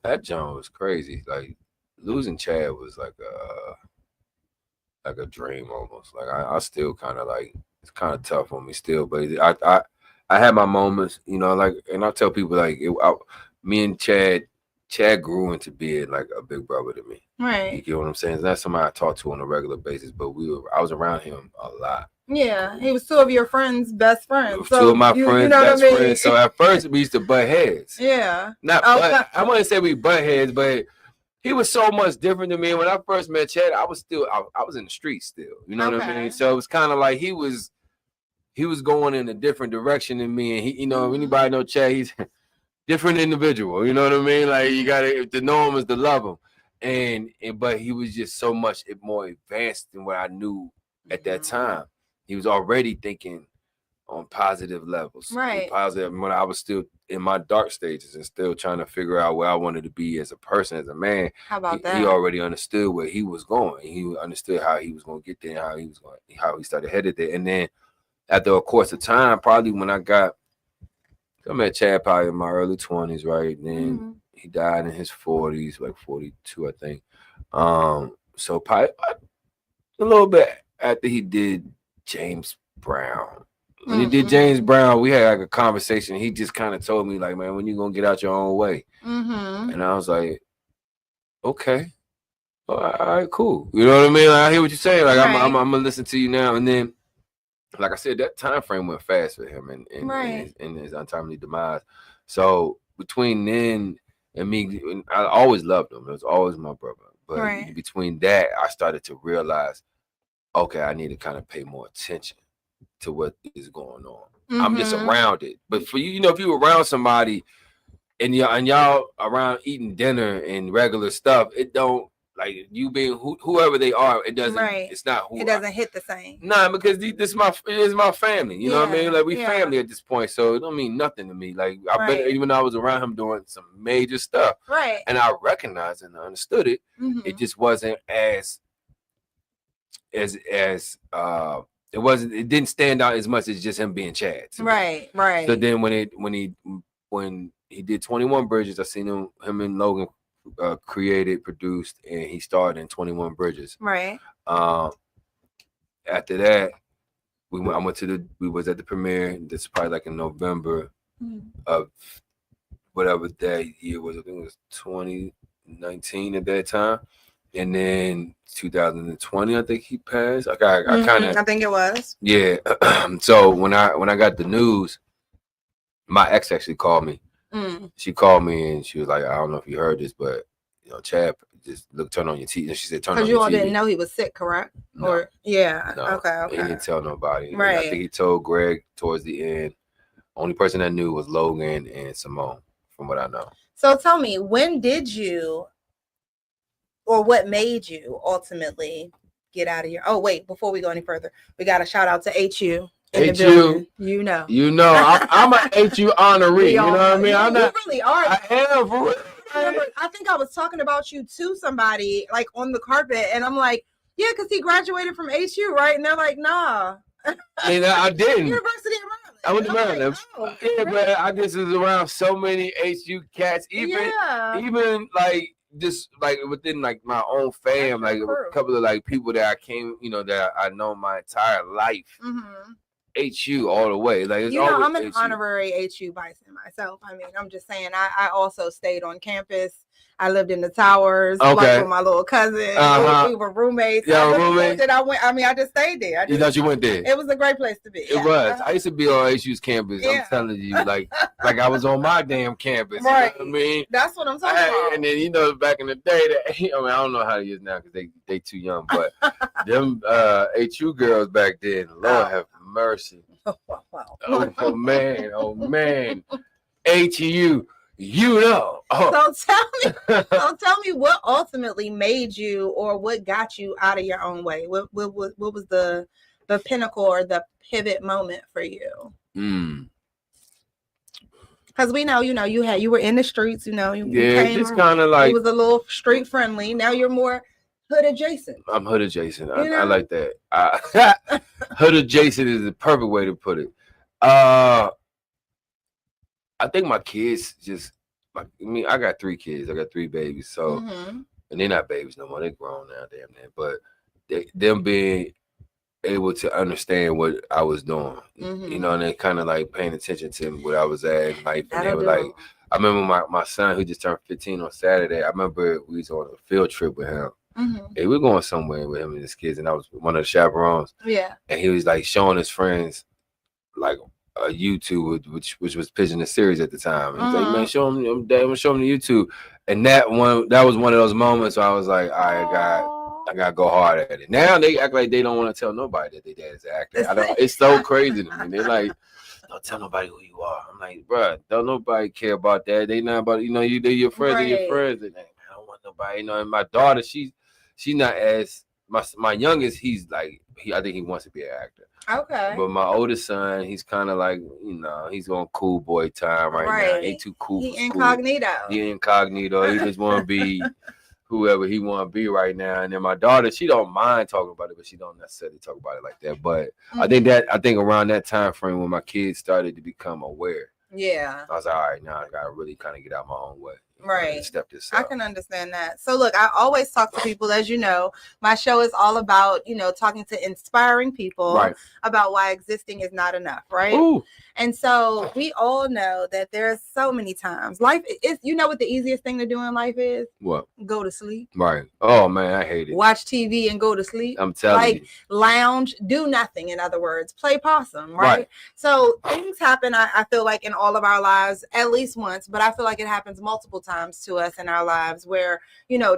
that jump was crazy. Like losing Chad was like a dream almost. Like I still kind of like, it's kind of tough on me still, but I had my moments, like, and I tell people like me and Chad grew into being like a big brother to me. Right. You get what I'm saying? It's not somebody I talk to on a regular basis, but I was around him a lot. Yeah, he was two of your friends' best friends. Two of my friends' best friends. So at first we used to butt heads. Yeah. I wouldn't say we butt heads, but he was so much different than me. When I first met Chad, I was in the streets still. You know what I mean? So it was kind of like he was going in a different direction than me. And he, anybody know Chad, he's a different individual. You know what I mean? Like to know him is to love him. But he was just so much more advanced than what I knew at that time. He was already thinking on positive levels. Right. Positive when I was still in my dark stages and still trying to figure out where I wanted to be as a person, as a man. How about that? He already understood where he was going. He understood how he was going to get there, and how he started headed there. And then after a course of time, probably when I met Chad probably in my early 20s, right? And then he died in his 40s, like 42, I think. So probably a little bit after he did James Brown. When he did James Brown, we had like a conversation. He just kind of told me, like, man, when you gonna get out your own way? And I was like, okay, all right, cool. You know what I mean? Like, I hear what you're saying. Like, I'm gonna listen to you now. And then, like I said, that time frame went fast for him and his untimely demise. So between then and me, I always loved him. It was always my brother. But between that, I started to realize, okay, I need to kind of pay more attention to what is going on. I'm just around it. But for you, if you're around somebody and y'all around eating dinner and regular stuff, it don't, like, you being whoever they are, it doesn't. It's not who. It doesn't hit the same. Nah, because this is my family. You know what I mean? Like, we family at this point, so it don't mean nothing to me. Like, I bet even though I was around him doing some major stuff, and I recognized and I understood it, it just wasn't as it didn't stand out as much as just him being Chad. Right. So then when he did 21 Bridges, I seen him and Logan created, produced, and he starred in 21 Bridges. Right. After that, we was at the premiere. This is probably like in November of whatever that year was. I think it was 2019 at that time. And then 2020, I think he passed. I think it was. Yeah. So when I got the news, my ex actually called me. She called me and she was like, I don't know if you heard this, but Chad just turn on your TV. And she said, turn on your TV. Because you all didn't know he was sick, correct? No. Or no. Okay. He didn't tell nobody. Right. And I think he told Greg towards the end. Only person that knew was Logan and Simone, from what I know. So tell me, when did you, or what made you ultimately get out of here? Oh, wait, before we go any further, we got a shout out to HU. HU, I'm a HU honoree. You know what I mean? You really are. I am, for real. I think I was talking about you to somebody, like, on the carpet, and I'm like, yeah, because he graduated from HU, right? And they're like, nah. And I didn't. University of Maryland. I went to Maryland. Like, yeah, but I just was around so many HU cats, even like just like within like my own fam, like a couple of like people that I came, that I know my entire life. HU all the way. Like, it's I'm an HU. Honorary HU Bison myself. I mean, I'm just saying, I also stayed on campus. I lived in the towers, like, with my little cousin. We were roommates. Roommates. I just stayed there. You thought you went there? It was a great place to be. It was. I used to be on HU's campus. I'm telling you, like I was on my damn campus. Right. You know what I mean? That's what I'm talking about. And then, back in the day, I don't know how it is now because they too young, but them HU girls back then, Lord have mercy. Wow. Oh man. HU. So tell me what ultimately made you, or what got you out of your own way. What was the pinnacle or the pivot moment for you? Because we know, you were in the streets, it's kind of like, it was a little street friendly. Now you're more hood adjacent. I'm hood adjacent. I like that. Hood adjacent is the perfect way to put it. I think my kids just, like, I got 3 kids. I got 3 babies. So, and they're not babies no more. They're grown now, damn near. But them being able to understand what I was doing, and they kind of like paying attention to what I was at in life. And they were like, I remember my son who just turned 15 on Saturday. I remember we was on a field trip with him. And we were going somewhere with him and his kids, and I was one of the chaperones. Yeah. And he was like showing his friends like a YouTube, which was pitching a series at the time. And he's like, man, show him, Dad, show him the YouTube. And that was one of those moments where I was like, I gotta go hard at it. Now they act like they don't want to tell nobody that their dad is an actor. It's so crazy to me. They're like, don't tell nobody who you are. I'm like, bro, don't nobody care about that. They not about, they're your friends, they're your friends. And I don't want nobody, and my daughter, she's not as my youngest, I think he wants to be an actor. Okay. But my oldest son, he's kind of like, he's on cool boy time right now. Ain't too cool. He for school. incognito. He incognito. He just want to be whoever he want to be right now. And then my daughter, she don't mind talking about it, but she don't necessarily talk about it like that. But I think around that time frame when my kids started to become aware. Yeah. I was like, all right, now I gotta really kind of get out my own way. Right. Step this up. I can understand that. So look, I always talk to people, as you know, my show is all about, talking to inspiring people about why existing is not enough, right? Ooh. And so we all know that there's so many times life is, what the easiest thing to do in life is? What? Go to sleep. Right. Oh man, I hate it. Watch TV and go to sleep. I'm telling you. Lounge, do nothing, in other words, play possum, right? So things happen, I feel like, in all of our lives at least once, but I feel like it happens multiple times to us in our lives where,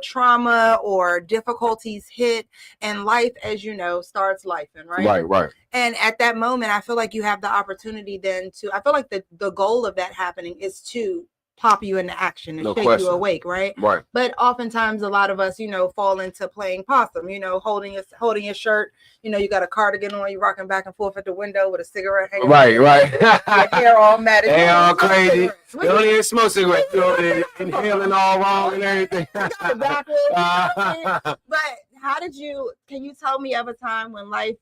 trauma or difficulties hit and life, as you know, starts lifing, right? Right. And at that moment, I feel like you have the opportunity then I feel like the goal of that happening is to pop you into action and shake you awake, right? Right. But oftentimes a lot of us, fall into playing possum, holding your shirt, you got a cardigan on, you rocking back and forth at the window with a cigarette hanging. Right. Your hair all matted. Hair all crazy. You don't even smoke cigarettes. You inhaling all wrong and everything. Backwards. But can you tell me of a time when life,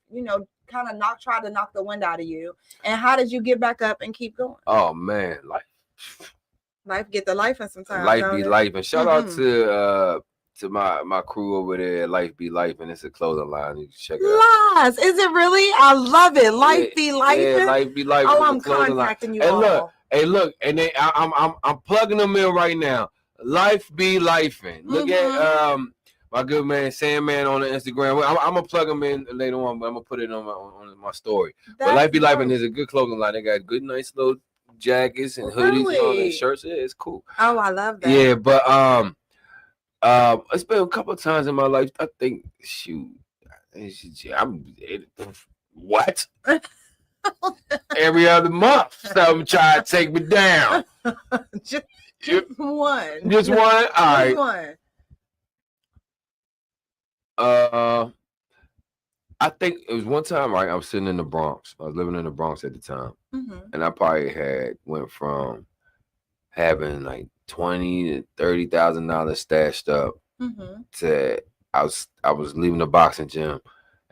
kind of tried to knock the wind out of you, and how did you get back up and keep going? Oh man, life get the life, and sometimes life be life. And shout out to my crew over there, Life Be Life, and it's a clothing line. You can check it out. Lies, is it really? I love it. Life Be Life. Yeah, Life Be Life. Oh, I'm contacting you. Hey, look, and then I'm plugging them in right now. Life Be Lifing. Look at my good man Sandman on the Instagram. I'm gonna plug him in later on, but I'm gonna put it on my story. But Life Be Lifing is a good clothing line. They got good, nice little jackets and hoodies and shirts. Yeah, it's cool. Oh, I love that. Yeah, but it's been a couple of times in my life. I think, what? Every other month, something try to take me down. just one. Just one. All right. One. I think it was one time, right? I was sitting in the Bronx. I was living in the Bronx at the time, and I probably went from having like $20,000 to $30,000 stashed up to I was leaving the boxing gym,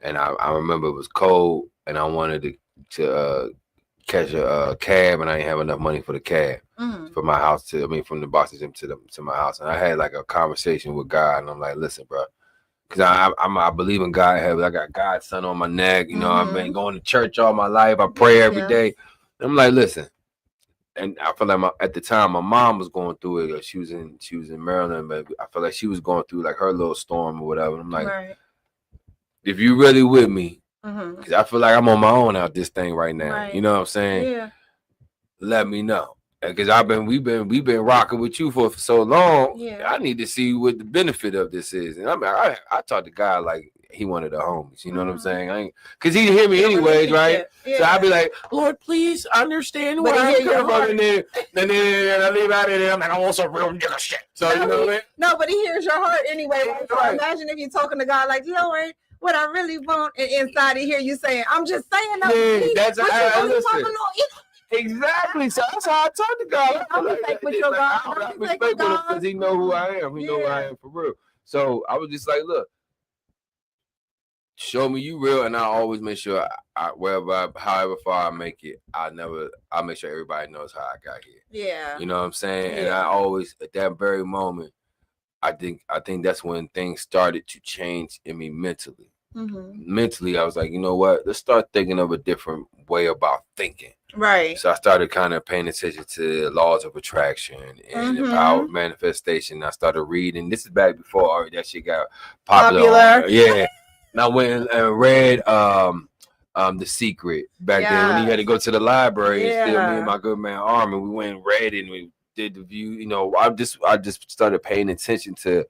and I remember it was cold, and I wanted to catch a cab, and I didn't have enough money for the cab from my house from the boxing gym to my house, and I had like a conversation with God, and I'm like, listen, bro. Because I believe in God. I got God's son on my neck. I've been going to church all my life. I pray every day. I'm like, listen. And I feel like at the time my mom was going through it. She was in Maryland, but I feel like she was going through like her little storm or whatever. I'm like, if you really with me, because I feel like I'm on my own out this thing right now. Right. You know what I'm saying? Yeah. Let me know. Because we've been rocking with you for so long. Yeah. I need to see what the benefit of this is. And I talked to God like he wanted the homies. You know what I'm saying? Because he hear me anyways, right? Yeah. So I'd be like, Lord, please understand what I'm coming from. And then I leave out of there. I'm like, I want some real nigga shit. So you know what I mean? No, but he hears your heart anyway. Right? So imagine if you're talking to God like, Lord, what I really want, and inside he hear you saying, I'm just saying. That's exactly. So that's how I talk to God. I respect with your God. I respect him because he know who I am. He know who I am for real. So I was just like, look, show me you real, and I always make sure however far I make it, I'll make sure everybody knows how I got here. Yeah. You know what I'm saying? Yeah. And I always, at that very moment, I think that's when things started to change in me mentally. Mentally, I was like, you know what? Let's start thinking of a different way about thinking. Right. So I started kind of paying attention to laws of attraction and the power of manifestation. I started reading. This is back before that shit got popular. Yeah. And I went and read The Secret back then when you had to go to the library. And still me and my good man Armin, we went and read it and we did the view. I just started paying attention to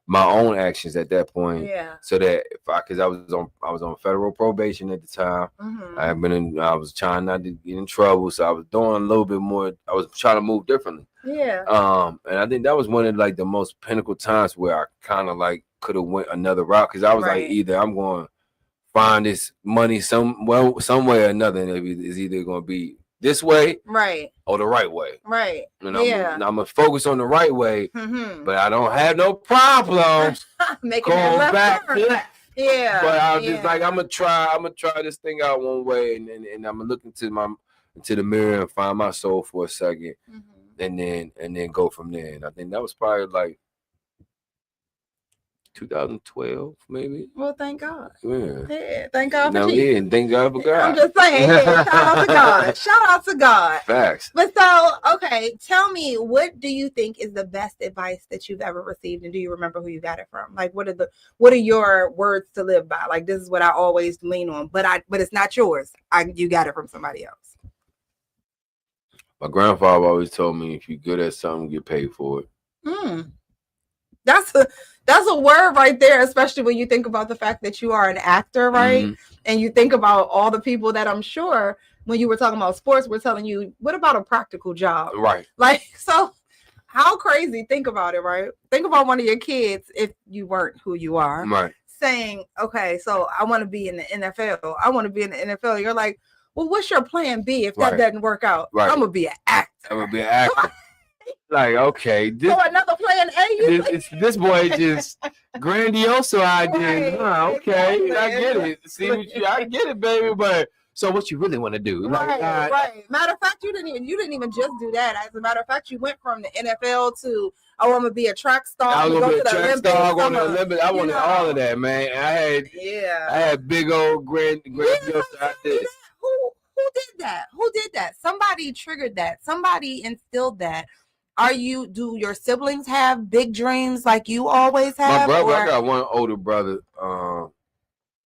my own actions at that point. Yeah. So that because I was on federal probation at the time. I was trying not to get in trouble, so I was doing a little bit more. I was trying to move differently. Yeah. And I think that was one of like the most pinnacle times where I kind of like could have went another route because I was like, either I'm going to find this money some way or another, and it's either going to be this way, or the right way, And I'm gonna focus on the right way, but I don't have no problem going back left. But I was just like, I'm gonna try this thing out one way, and I'm gonna look into the mirror and find my soul for a second, and then go from there. And I think that was probably like 2012, maybe. Well, thank God. Yeah, thank God for Jesus. And thank God for God. I'm just saying, shout out to God. Shout out to God. Facts. But so, okay, tell me, what do you think is the best advice that you've ever received, and do you remember who you got it from? Like, what are your words to live by? Like, this is what I always lean on, but it's not yours. You got it from somebody else. My grandfather always told me, if you're good at something, get paid for it. That's a word right there, especially when you think about the fact that you are an actor, right? And you think about all the people that I'm sure when you were talking about sports, we're telling you, what about a practical job? Right. Like, so how crazy, think about it, right? Think about one of your kids, if you weren't who you are, saying, okay, so I want to be in the NFL. I want to be in the NFL. You're like, well, what's your plan B if that doesn't work out? I'm going to be an actor. Like, okay, so another plan A. This boy just grandioso idea. Okay, exactly. I get it. I get it, baby. But so, what you really want to do? Right. Matter of fact, you didn't even just do that. As a matter of fact, you went from the NFL to I'm gonna be a track star. I was gonna be a track star. Going to the Olympics. I wanted all of that, man. I had big old grandiose ideas. Who did that? Who did that? Somebody triggered that. Somebody instilled that. Do your siblings have big dreams like you always have? My brother, I got one older brother.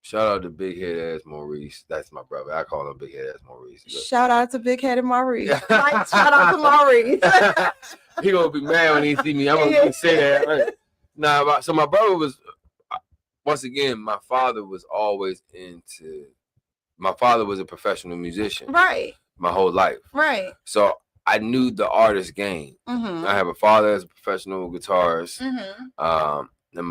Shout out to Big Head Ass Maurice. That's my brother. I call him Big Head Ass Maurice. Shout out to Big Headed Maurice. Shout out to Maurice. He gonna be mad when he see me. I'm gonna say that. Right? So my brother was, once again, my father was a professional musician. Right. My whole life. Right. So I knew the artist game. I have a father as a professional guitarist. And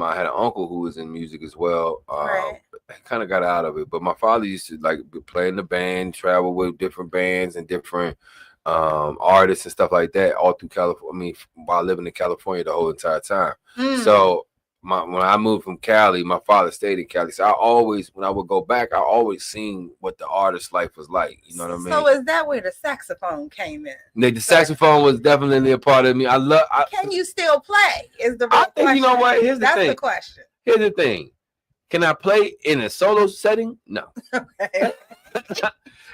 I had an uncle who was in music as well. I kind of got out of it, but my father used to like play in the band, travel with different bands and different artists and stuff like that all through California. I mean, while living in California the whole entire time. So when I moved from Cali, my father stayed in Cali. So when I would go back, I always seen what the artist life was like. You know what I mean? So is that where the saxophone came in? The saxophone was definitely a part of me. Can you still play? Is the real question. You know what? Here's the thing. That's the question. Here's the thing. Can I play in a solo setting? No. Okay.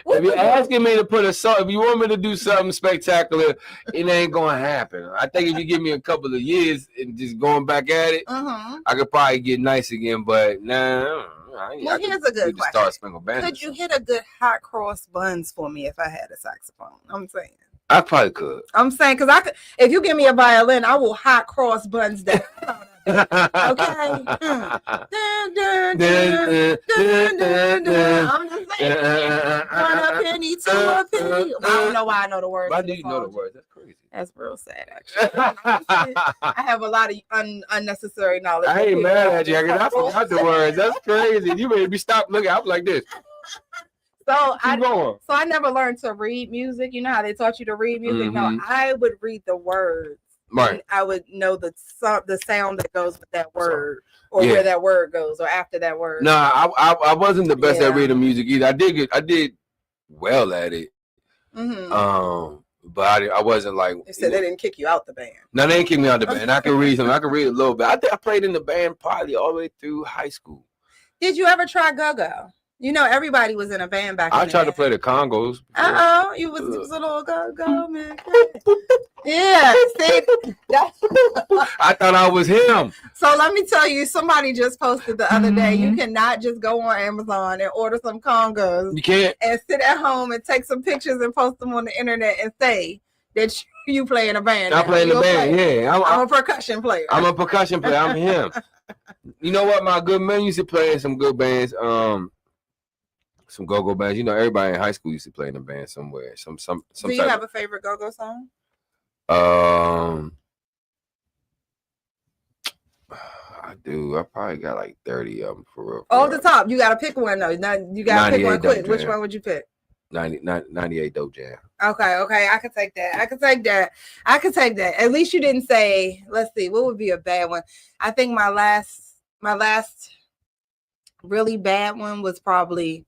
If you're asking me to put if you want me to do something spectacular, it ain't gonna happen. I think if you give me a couple of years and just going back at it, I could probably get nice again. But nah. Well, here's a good question. Could you hit a good hot cross buns for me if I had a saxophone? I'm saying. I probably could. I'm saying because I could. If you give me a violin, I will hot cross buns down. Okay. I'm just saying. One a penny, two a penny. I don't know why I know the words. Why do you know the words? That's crazy. That's real sad, actually. I have a lot of unnecessary knowledge. I ain't mad at you. I forgot the words. That's crazy. You made me stop looking. I was like this. So I never learned to read music. You know how they taught you to read music? No, I would read the words. Right. And I would know the sound that goes with that word, or where that word goes, or after that word. No, I wasn't the best at reading music either. I did well at it. But I wasn't like. You said they didn't kick you out the band. No, they didn't kick me out the band. I can read something. I can read a little bit. I think I played in the band probably all the way through high school. Did you ever try go-go? You know, everybody was in a band back then. I tried to play the congos. You was a little go man. Yeah, see, I thought I was him. So let me tell you, somebody just posted the other day. You cannot just go on Amazon and order some congos. You can't. And sit at home and take some pictures and post them on the internet and say that you play in a band. I play in the band. Yeah, I'm a percussion player. I'm a percussion player. I'm him. You know what? My good man used to play in some good bands. Some go-go bands. You know, everybody in high school used to play in a band somewhere. Some. Do you have a favorite go-go song? I I do. I probably got like 30 of them for real. Off the top, you got to pick one though. You got to pick one quick. Which one would you pick? 98 Dope Jam. Okay. I could take that. At least you didn't say. Let's see, what would be a bad one? I think my last really bad one was probably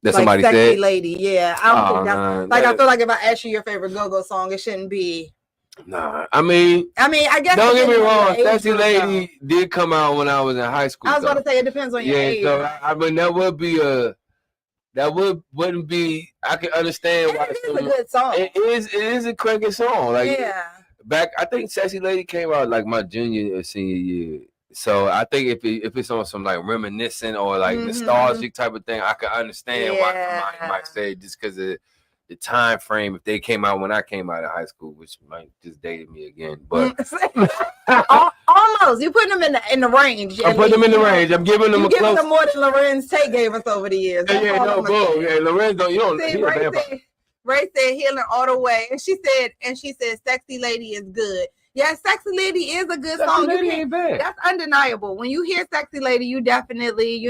that like somebody Sexy said. Lady. Yeah, I don't think that's man, like. I feel like if I ask you your favorite go-go song, it shouldn't be. Nah, I mean, I guess. Don't get me wrong. Sexy Lady did come out when I was in high school. I was about to say it depends on your age. So I mean, that would be wouldn't be. I can understand why it is a good song. It is a cracking song. Like back, I think Sexy Lady came out like my junior or senior year. So I think if it's on some like reminiscent or like nostalgic type of thing, I can understand why somebody might say just because of the time frame if they came out when I came out of high school, which might just dated me again. But almost, you putting them in the range. I'm putting them in the range. I'm giving them giving them more than Lorenz Tate gave us over the years. Lorenz don't. You don't. See, Ray said healing all the way, and she said, "Sexy Lady is good." Yeah, Sexy Lady is a good song. Lady ain't bad. That's undeniable. When you hear Sexy Lady, you definitely,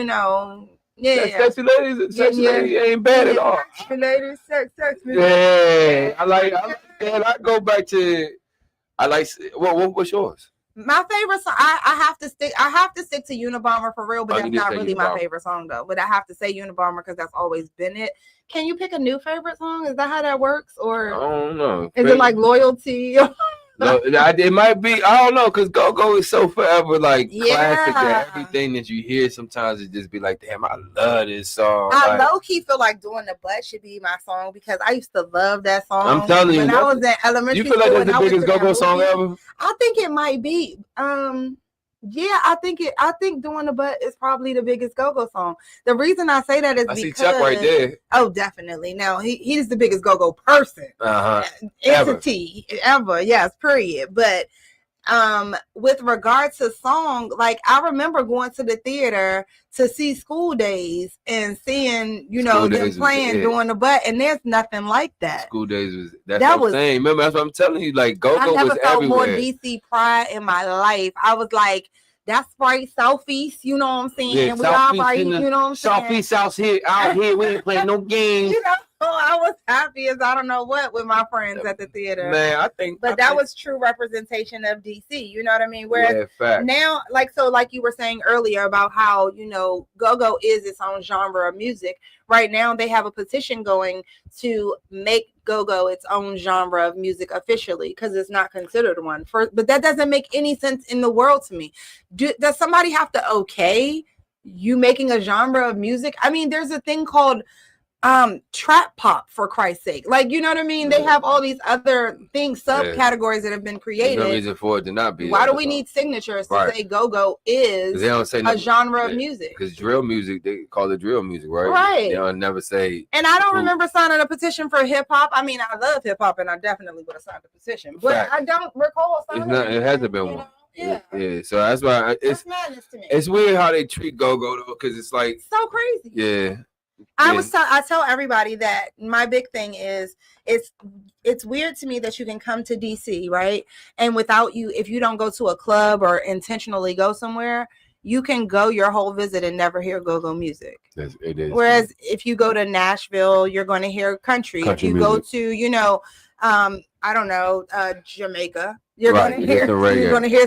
Sexy Lady ain't bad at all. Sexy Lady, sexy. Yeah, I like that. I go back to. I like. What's yours? My favorite song. I have to stick to Unabomber for real, but that's not really my favorite song though. But I have to say Unabomber because that's always been it. Can you pick a new favorite song? Is that how that works, or I don't know? Is it like Loyalty? No, it might be. I don't know, because Go-Go is so forever like classic that everything that you hear sometimes it just be like, damn, I love this song. I low-key feel like Doing the Butt should be my song because I used to love that song. I'm telling you, when I was in elementary school. You feel like that's the biggest Go-Go song ever? I think it might be. Yeah, I think Doing the Butt is probably the biggest Go-Go song. The reason I say that is because see Chuck right there. Oh, definitely. No, he's the biggest Go-Go person. Entity ever. Yes, period. But with regard to song, like I remember going to the theater to see School Days and seeing, them playing Doing the Butt, and there's nothing like that. School Days was that was saying. Remember, that's what I'm telling you. Like Go-Go was everywhere. I never felt more DC pride in my life. I was like, that's right, Southeast, you know what I'm saying? Yeah, we all right, you know what I'm saying? Southeast out here, we ain't playing no games. I was happy as I don't know what with my friends at the theater. Man, that was true representation of DC, you know what I mean? Whereas now, like you were saying earlier about how, Go-Go is its own genre of music. Right now, they have a petition going to make Go-Go its own genre of music officially because it's not considered one. But that doesn't make any sense in the world to me. Does somebody have to okay you making a genre of music? I mean, there's a thing called trap pop, for Christ's sake. Like, you know what I mean? They have all these other things, subcategories that have been created. There's no reason for it to not be. Why do we need signatures to say Go-Go is a genre of music? Because drill music, they call it drill music, right? Right. They don't never say. And I don't remember signing a petition for hip hop. I mean, I love hip hop, and I definitely would have signed a petition, but I don't recall signing. It hasn't been one. Yeah. So that's why it's madness to me. It's weird how they treat Go-Go though, because it's like so crazy. Yeah. I tell everybody that my big thing is it's weird to me that you can come to DC, right? And if you don't go to a club or intentionally go somewhere, you can go your whole visit and never hear Go-Go music. It is. Whereas if you go to Nashville, you're going to hear country. If you go to, I don't know, Jamaica, you're going to hear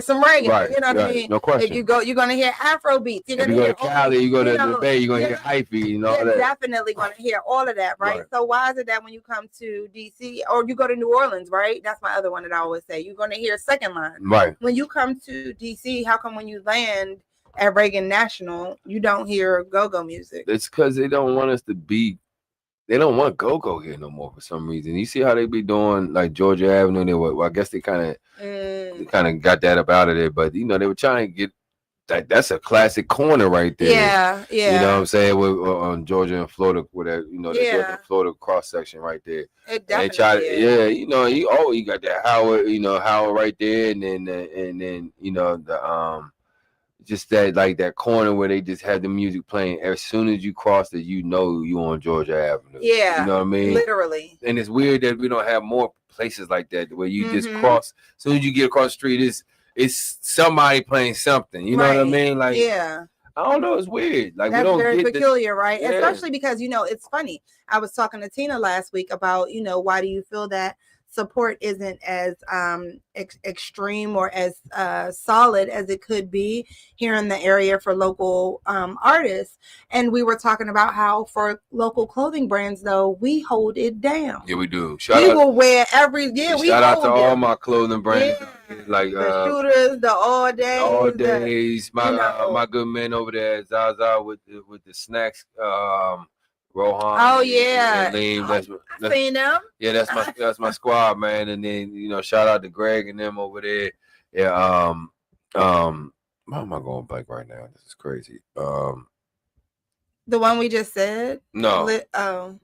some reggae. Right, you know what I mean? No question. If you go, you're going to hear Afro beats. You're going to hear Cali, you go to the Bay, you're going to hear hyphy and all that. You're definitely going to hear all of that, right? So why is it that when you come to DC or you go to New Orleans, right? That's my other one that I always say. You're going to hear second line. Right. When you come to DC, how come when you land at Reagan National, you don't hear Go-Go music? It's because they don't want us to be. They don't want Go-Go here no more for some reason. You see how they be doing like Georgia Avenue? Well, I guess they kind of got that up out of there. But they were trying to get that's a classic corner right there. Yeah. You know what I'm saying? With on Georgia and Florida, with that, the Georgia and Florida cross section right there. It definitely you got that Howard, Howard right there, and then the just that corner where they just had the music playing. As soon as you cross it, you on Georgia Avenue. Yeah. You know what I mean? Literally. And it's weird that we don't have more places like that where you just cross. As soon as you get across the street, it's somebody playing something. You know what I mean? Like, yeah. I don't know. It's weird. Like, That's we don't very get peculiar, right? Yeah. Especially because, it's funny. I was talking to Tina last week about, why do you feel that support isn't as extreme or as solid as it could be here in the area for local artists. And we were talking about how for local clothing brands, though, we hold it down. Yeah, we do. We will wear every year. Shout out to all my clothing brands. Yeah. Like the shooters, the all days. My good man over there, Zaza, with the snacks. Rohan. Oh yeah, and Liam, I seen them. Yeah, that's my squad, man. And then shout out to Greg and them over there. Yeah. Why am I going blank right now? This is crazy. The one we just said. No. Oh.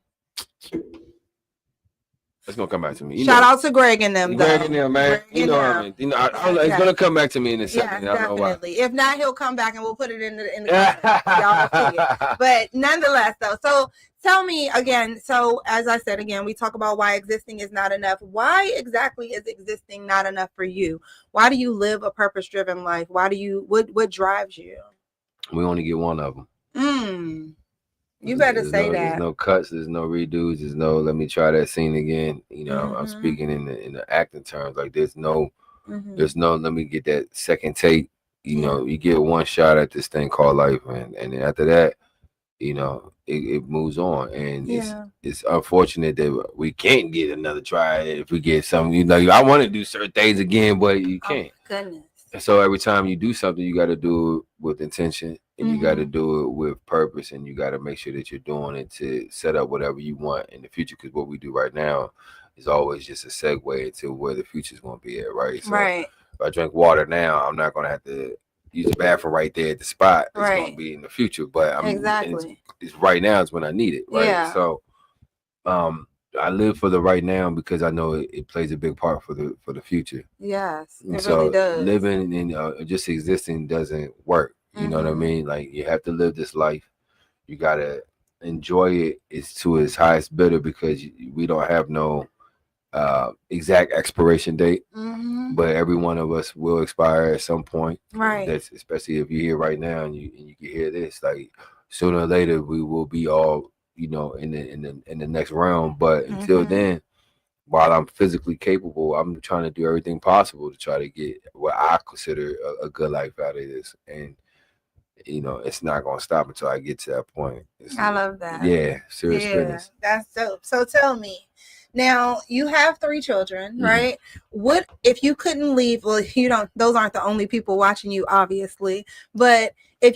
It's gonna come back to me. Shout out to Greg and them. Greg and them, man. Greg What I mean. It's gonna come back to me in a second. Yeah, I don't know why. If not, he'll come back and we'll put it in the comments. Y'all see it. But nonetheless, though, so tell me again. So as I said again, we talk about why existing is not enough. Why exactly is existing not enough for you? Why do you live a purpose-driven life? Why do you? What drives you? We only get one of them. You better say that. There's no cuts, there's no redos, there's no let me try that scene again. I'm speaking in the acting terms. Like there's no let me get that second take. You get one shot at this thing called life, and then after that, it moves on. And it's unfortunate that we can't get another try if we get something. I want to do certain things again, but you can't. Oh, goodness. And so every time you do something, you got to do it with intention, and you got to do it with purpose, and you got to make sure that you're doing it to set up whatever you want in the future. Because what we do right now is always just a segue into where the future is going to be at, right? So if I drink water now, I'm not going to have to use the bathroom right there at the spot. It's going to be in the future, but it's right now is when I need it, right? Yeah. So, I live for the right now because I know it plays a big part for the future. Yes, it so really does. Living and just existing doesn't work. You know what I mean? Like you have to live this life. You gotta enjoy it to its highest bidder because we don't have no exact expiration date. But every one of us will expire at some point. Right. That's especially if you're here right now and you can hear this. Like sooner or later we will be all in the next round, but until then, while I'm physically capable, I'm trying to do everything possible to try to get what I consider a good life out of this, and it's not gonna stop until I get to that point. I love that. Yeah, serious business. That's dope. So tell me, now you have 3 children, right? What if you couldn't leave? Well, you don't. Those aren't the only people watching you, obviously, but if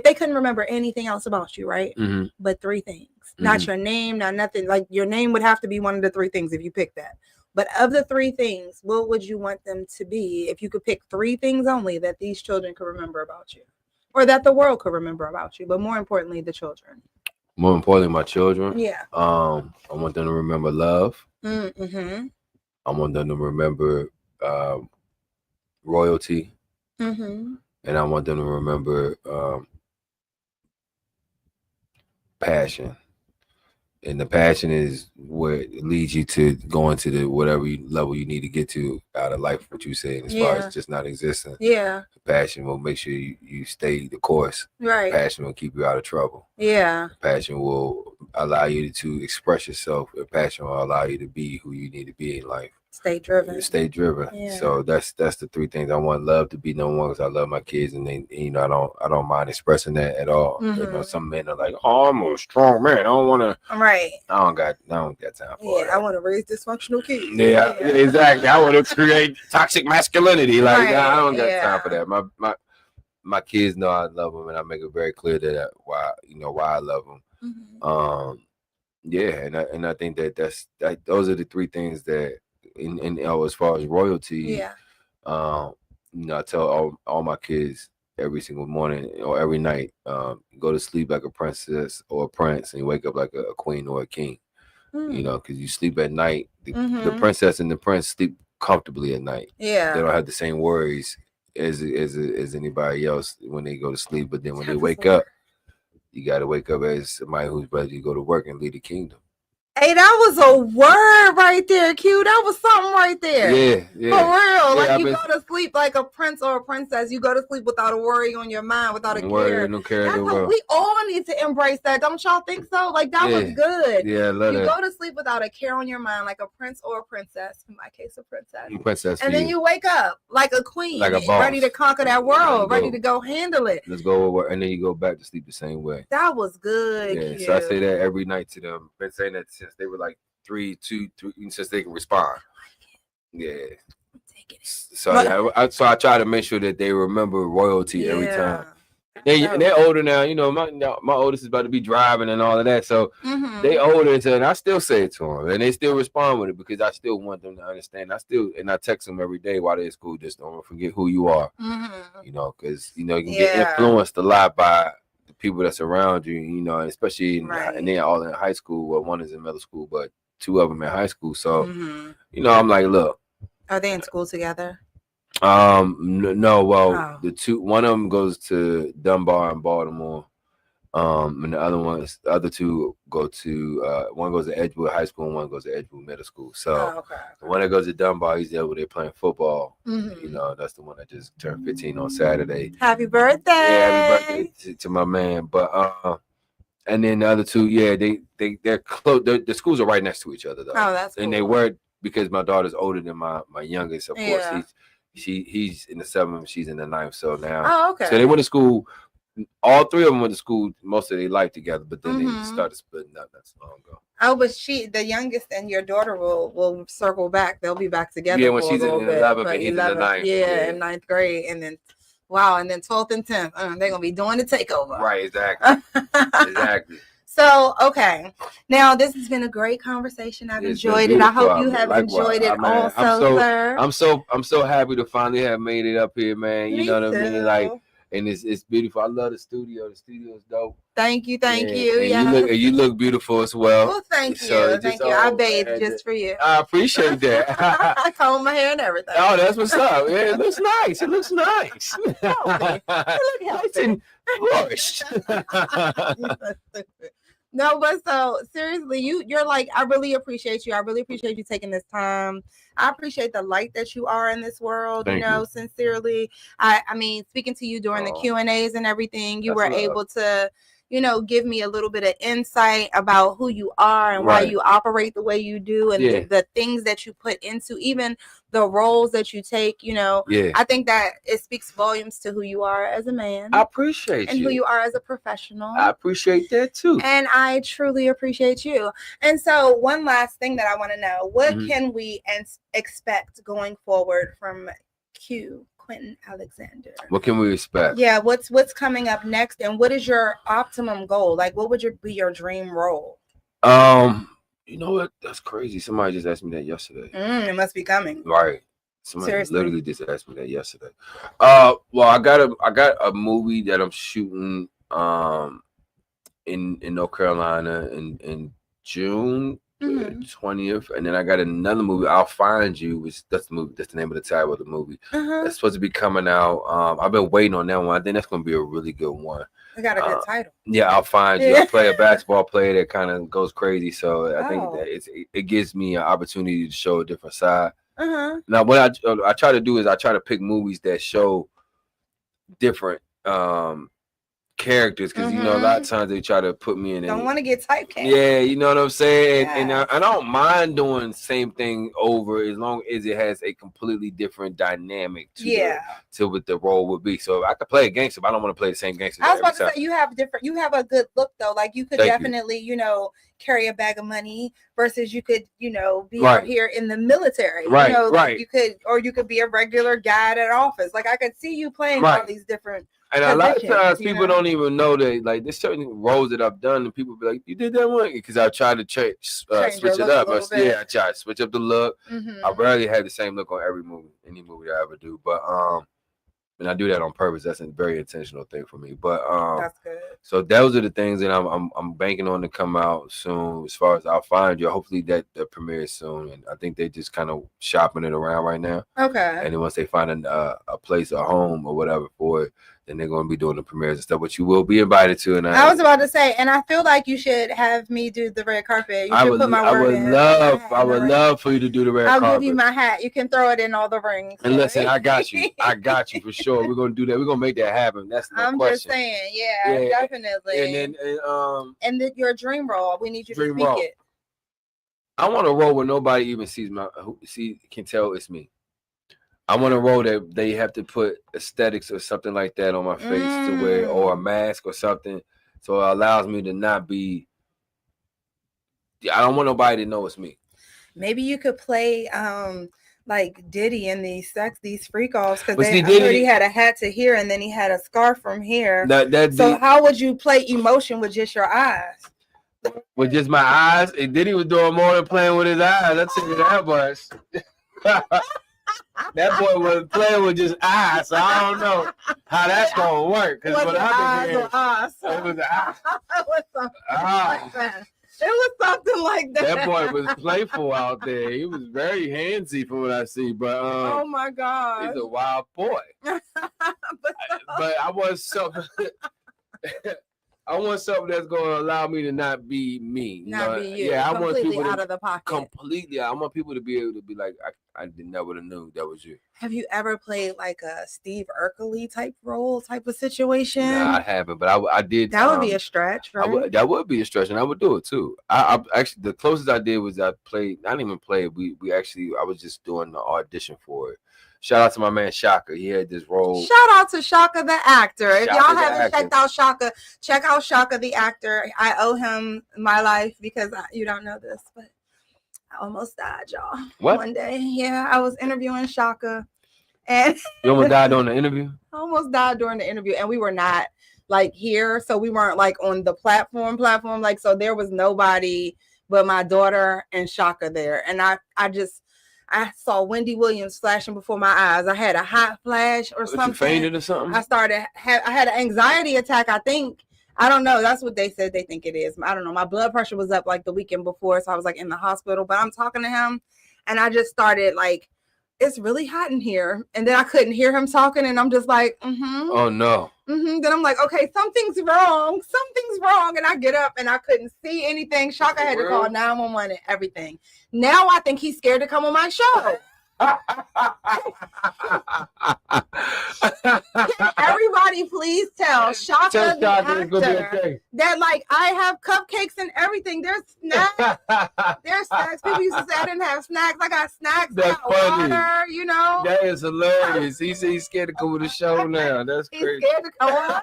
they couldn't remember anything else about you, right? But 3 things. Not your name, not nothing. Like your name would have to be one of the 3 things if you pick that. But of the 3 things, what would you want them to be if you could pick 3 things only that these children could remember about you, or that the world could remember about you, but more importantly, the children? More importantly, my children. Yeah. I want them to remember love. I want them to remember royalty. And I want them to remember passion. And the passion is what leads you to going to the whatever level you need to get to out of life, what you said, as far as just not existing. Yeah. Passion will make sure you stay the course. Right. Passion will keep you out of trouble. Yeah. Passion will allow you to express yourself. Passion will allow you to be who you need to be in life. Stay driven. Stay driven. Yeah. So that's the 3 things I want. Love to be number 1 because I love my kids, and they, I don't mind expressing that at all. Some men are like, "Oh, I'm a strong man. I don't want to." Right. I don't got time for it. I want to raise dysfunctional kids. Yeah, exactly. I want to create toxic masculinity. Like I don't got time for that. My kids know I love them, and I make it very clear that why I love them. And I think that those are the 3 things that. And as far as royalty, I tell all my kids every single morning or every night, go to sleep like a princess or a prince, and you wake up like a queen or a king. Because you sleep at night. The princess and the prince sleep comfortably at night. Yeah, they don't have the same worries as anybody else when they go to sleep. But then when they wake up, you got to wake up as somebody who's ready to go to work and lead the kingdom. Hey, that was a word right there, Q. That was something right there. Yeah. For real. Like Yeah, you go to sleep like a prince or a princess. You go to sleep without a worry on your mind, without a care. No care in That's the what world. we all need to embrace that. Don't y'all think so? Like that was good. Yeah, I love you that. go to sleep without a care on your mind, like a prince or a princess. In my case, a princess. Princess. And then you wake up like a queen, like a boss, ready to conquer that world, ready to go handle it. Let's go over, and then you go back to sleep the same way. That was good. Yeah, Q. so I say that every night to them. Been saying that since they were like 3, since they can respond. Yeah. So I try to make sure that they remember royalty every time. They're older now, you know. My oldest is about to be driving and all of that, so they older, and I still say it to them, and they still respond with it because I still want them to understand. I text them every day while they're at school. Just don't forget who you are, you know, because you know you can get influenced a lot by the people that's around you, you know, especially and they're all in high school. Well, one is in middle school, but 2 of them in high school. So you know, I'm like, look, are they in school together? No. Well, one of them goes to Dunbar in Baltimore, and the other 2 go to one goes to Edgewood High School and one goes to Edgewood Middle School. So the one that goes to Dunbar, he's there where they're playing football. You know, that's the one that just turned 15 on Saturday. Happy birthday! Yeah, happy birthday to my man. But and then the other 2, they're close. The schools are right next to each other though. Oh, that's cool. And they were, because my daughter's older than my youngest. Of course, he's in the 7th, she's in the 9th. So now, so they went to school. All 3 of them went to school most of their life together, but then they started splitting up. That's long ago. Oh, but the youngest and your daughter will circle back. They'll be back together. Yeah, when she's in 11th and he's in the 9th. Yeah, in 9th grade, and then and then 12th and 10th, they're gonna be doing the takeover. Right, exactly. Exactly. So, okay. Now, this has been a great conversation. I've enjoyed it. I hope you have enjoyed it also, sir. I'm so happy to finally have made it up here, man. You know what I mean? Like, and it's beautiful. I love the studio. The studio is dope. Thank you. And you look beautiful as well. Well, thank you. Thank you. I bathed just for you. I appreciate that. I combed my hair and everything. Oh, that's what's up. Yeah, it looks nice. It looks nice. You look healthy. And flourished. No, but so seriously, you're like, I really appreciate you. I really appreciate you taking this time. I appreciate the light that you are in this world. Thank you. Sincerely. I mean, speaking to you during the Q&As and everything, you were able to, give me a little bit of insight about who you are and why you operate the way you do, and the things that you put into, even the roles that you take. I think that it speaks volumes to who you are as a man. I appreciate and you. who you are as a professional. I appreciate that too. And I truly appreciate you. And so one last thing that I want to know, what can we expect going forward from Quentin Alexander? What can we expect? Yeah, what's coming up next, and what is your optimum goal? Like, what would be your dream role? You know what? That's crazy. Somebody just asked me that yesterday. It must be coming. Right. Somebody literally just asked me that yesterday. Well, I got a movie that I'm shooting in North Carolina in June 20th, and then I got another movie, I'll Find You, which that's the name of the title of the movie. That's supposed to be coming out. I've been waiting on that one. I think that's gonna be a really good one. We got a good title. Yeah, I'll Find You. I play a basketball player that kind of goes crazy, so I think that it gives me an opportunity to show a different side. Now, what I try to do is I try to pick movies that show different characters, because a lot of times they try to put me in. Don't want to get typecast. Yeah, you know what I'm saying. And I don't mind doing the same thing over, as long as it has a completely different dynamic to what the role would be. So I could play a gangster, but I don't want to play the same gangster. I was about to say, you have a good look though. Like you could definitely, carry a bag of money versus you could, be out here in the military. You could be a regular guy at an office. Like I could see you playing all these different. And a lot of times people don't even know that, like, there's certain roles that I've done, and people be like, "You did that one?" Because I try to switch it up. I try to switch up the look. I rarely have the same look on any movie I ever do, but and I do that on purpose. That's a very intentional thing for me. But that's good. So those are the things that I'm banking on to come out soon. As far as I'll Find You, hopefully that premieres soon. And I think they just kind of shopping it around right now. Okay. And then once they find a place, a home or whatever for it, then they're going to be doing the premieres and stuff, but you will be invited to. And I was about to say, and I feel like you should have me do the red carpet. You should put my word in. I would love for you to do the red carpet. I'll give you my hat. You can throw it in all the rings. And listen, I got you. I got you for sure. We're going to do that. We're going to make that happen. That's no I'm question. Just saying, yeah, definitely. And then your dream role, we need you to speak it. I want a role where nobody even can tell it's me. I want a role that they have to put aesthetics or something like that on my face to wear, or a mask or something, so it allows me to not be. I don't want nobody to know it's me. Maybe you could play like Diddy in these freak offs, because I heard he had a hat to here and then he had a scarf from here. So how would you play emotion with just your eyes? With just my eyes? And Diddy was doing more than playing with his eyes. I'll tell you that much. That boy was playing with just eyes, so I don't know how that's gonna work. Because what I did, it was It was something like that. That boy was playful out there. He was very handsy from what I see. But oh my God, he's a wild boy. But I want something. I want something that's going to allow me to not be me. Not be you. Yeah, I want people out of the pocket. Completely. I want people to be able to be like, I never knew that was you. Have you ever played like a Steve Urkel type of situation? No, I haven't, but I did. That would be a stretch, right? That would be a stretch, and I would do it too. I actually, the closest I did was I didn't even play. I was just doing the audition for it. Shout out to my man Shaka. He had this role. Shout out to Shaka the actor. If y'all haven't checked out Shaka, check out Shaka the actor. I owe him my life because you don't know this, but I almost died, y'all. What? One day. Yeah, I was interviewing Shaka. And you almost died during the interview? I almost died during the interview. And we were not like here. So we weren't like on the platform. Like, so there was nobody but my daughter and Shaka there. And I saw Wendy Williams flashing before my eyes. I had a hot flash or something. You fainted or something? I had an anxiety attack, I think. I don't know. That's what they said they think it is. I don't know. My blood pressure was up like the weekend before, so I was like in the hospital. But I'm talking to him, and I just started like, it's really hot in here. And then I couldn't hear him talking, and I'm just like, Oh, no. Then I'm like, okay, something's wrong. And I get up, and I couldn't see anything. Shaka had to call 911 and everything. Now I think he's scared to come on my show. Can everybody please tell Shaka the actor that like I have cupcakes and everything. There's snacks. There's snacks. People used to say I didn't have snacks. I got snacks. That's funny. Water, you know. That is hilarious. He said he's scared to come to the show now. That's crazy. He's scared to come on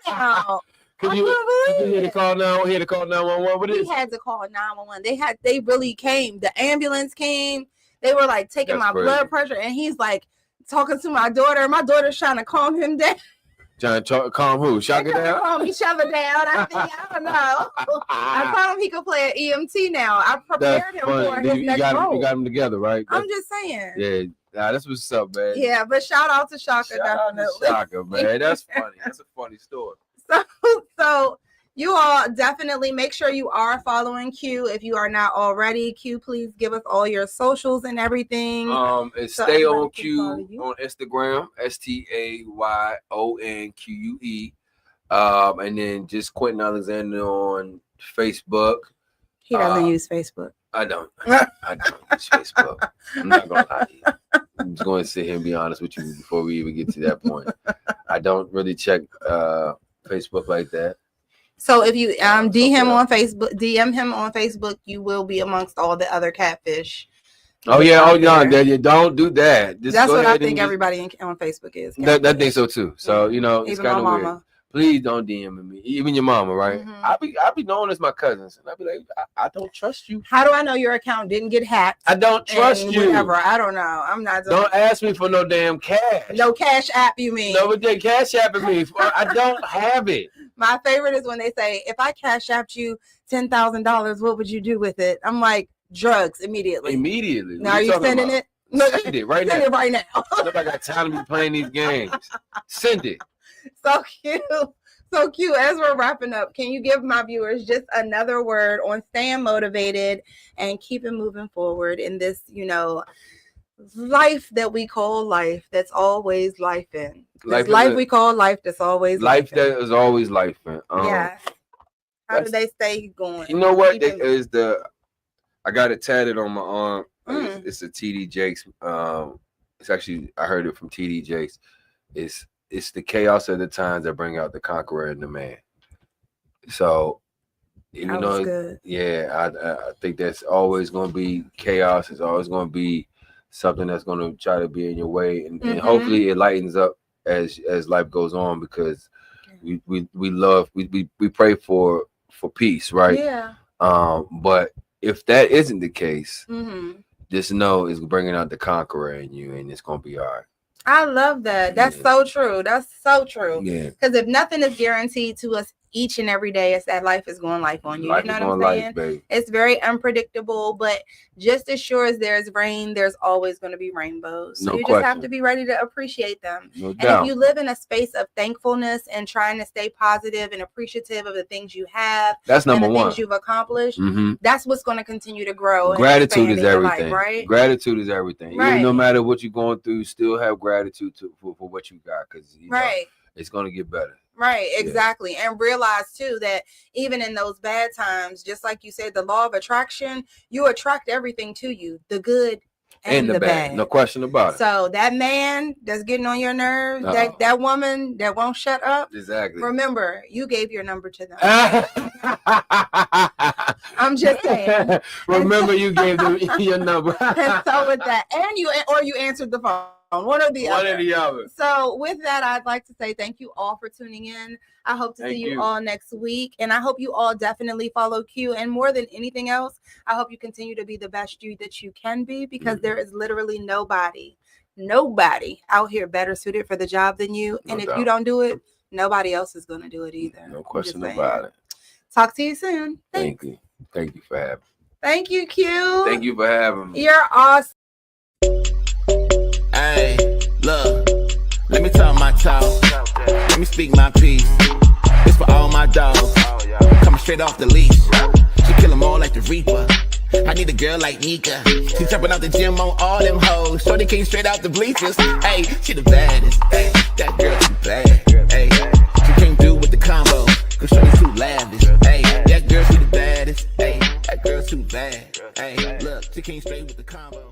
now. Can you hear the call now? He had to call 911. What is? He had to call 911. They really came. The ambulance came. They were like taking my blood pressure, and he's like talking to my daughter. My daughter's trying to calm him down. Trying to calm who? Shaka down? Calm each other down. I don't know. I told him he could play an EMT now. I prepared him for his next role. You got him together, right? I'm just saying. Yeah. Nah, that's what's up, man. Yeah, but shout out to Shaka. Shout out to Shaka, man. That's funny. That's a funny story. So you all definitely make sure you are following Q. If you are not already, Q, please give us all your socials and everything. It's Stay On Q on Instagram, STAYONQUE. And then just Quentin Alexander on Facebook. He doesn't use Facebook. I don't use Facebook. I'm not gonna lie to you. I'm just going to sit here and be honest with you before we even get to that point. I don't really check Facebook like that. So if you DM him on Facebook, you will be amongst all the other catfish. Oh yeah, you don't do that. That's what I think everybody on Facebook is. That think so too. So it's even kind my of weird. Please don't DM me. Even your mama, right? Mm-hmm. I be known as my cousins, and I be like, I don't trust you. How do I know your account didn't get hacked? I don't trust you. Whatever. I don't know. I'm not. Don't ask me for no damn cash. No cash app, you mean? No, but they cash app me. I don't have it. My favorite is when they say, if I cash apped you $10,000, what would you do with it? I'm like, drugs immediately. Now are you sending it? Send it right now. Send it right now. Nobody got time to be playing these games. Send it. So cute. So cute. As we're wrapping up, can you give my viewers just another word on staying motivated and keeping moving forward in this, life that we call life, that's always life in. Life This is life a- we call life, that's always life life in. that is always life, man. Yes. How do that's- they stay going? You know what? Keep it- It is I got it tatted on my arm. Mm. It's a TD Jakes. It's actually, I heard it from TD Jakes. It's the chaos of the times that bring out the conqueror in the man. So, even That though, was good. yeah, I think that's always going to be chaos. It's always going to be something that's going to try to be in your way, and hopefully it lightens up as life goes on, because we pray for peace, right? Yeah. But if that isn't the case, Mm-hmm. just know it's bringing out the conqueror in you, and it's gonna be all right. I love that. That's so true. That's so true. Yeah. Because if nothing is guaranteed to us each and every day, it's that life is going life on you. Life You know is what I'm going saying? life, baby. It's very unpredictable, but just as sure as there's rain, there's always going to be rainbows. So No you just have question. to be ready to appreciate them. No And doubt. if you live in a space of thankfulness and trying to stay positive and appreciative of the things you have That's number and the one. things you've accomplished, Mm-hmm. that's what's going to continue to grow. and Gratitude expand is in your everything. life, right? Gratitude is everything. Right. Even no matter what you're going through, still have gratitude for what you got, because Right. it's gonna get better. Right, Yeah. exactly. And realize too that even in those bad times, just like you said, the law of attraction, you attract everything to you, the good and the bad. No question about it. So that man that's getting on your nerves, that woman that won't shut up, Exactly. remember, you gave your number to them. I'm just saying. Remember, you gave them your number. And so with that, and you answered the phone. One or the other. So with that, I'd like to say thank you all for tuning in. I hope to see you all next week. And I hope you all definitely follow Q. And more than anything else, I hope you continue to be the best you that you can be, because there is literally nobody out here better suited for the job than you. And if you don't do it, nobody else is going to do it either. No question about it. Talk to you soon. Thank you. Thank you for having me. Thank you, Q. Thank you for having me. You're awesome. Hey, look, let me talk my talk. Let me speak my piece. It's for all my dogs. Coming straight off the leash. She kill them all like the Reaper. I need a girl like MEKA. She jumping out the gym on all them hoes. Shorty came straight out the bleachers. Hey, she the baddest. Hey, that girl too bad. Hey, she came through with the combo. Cause shorty too lavish. Hey, that girl she the baddest. Hey, that girl too bad. Hey, look, she came straight with the combo.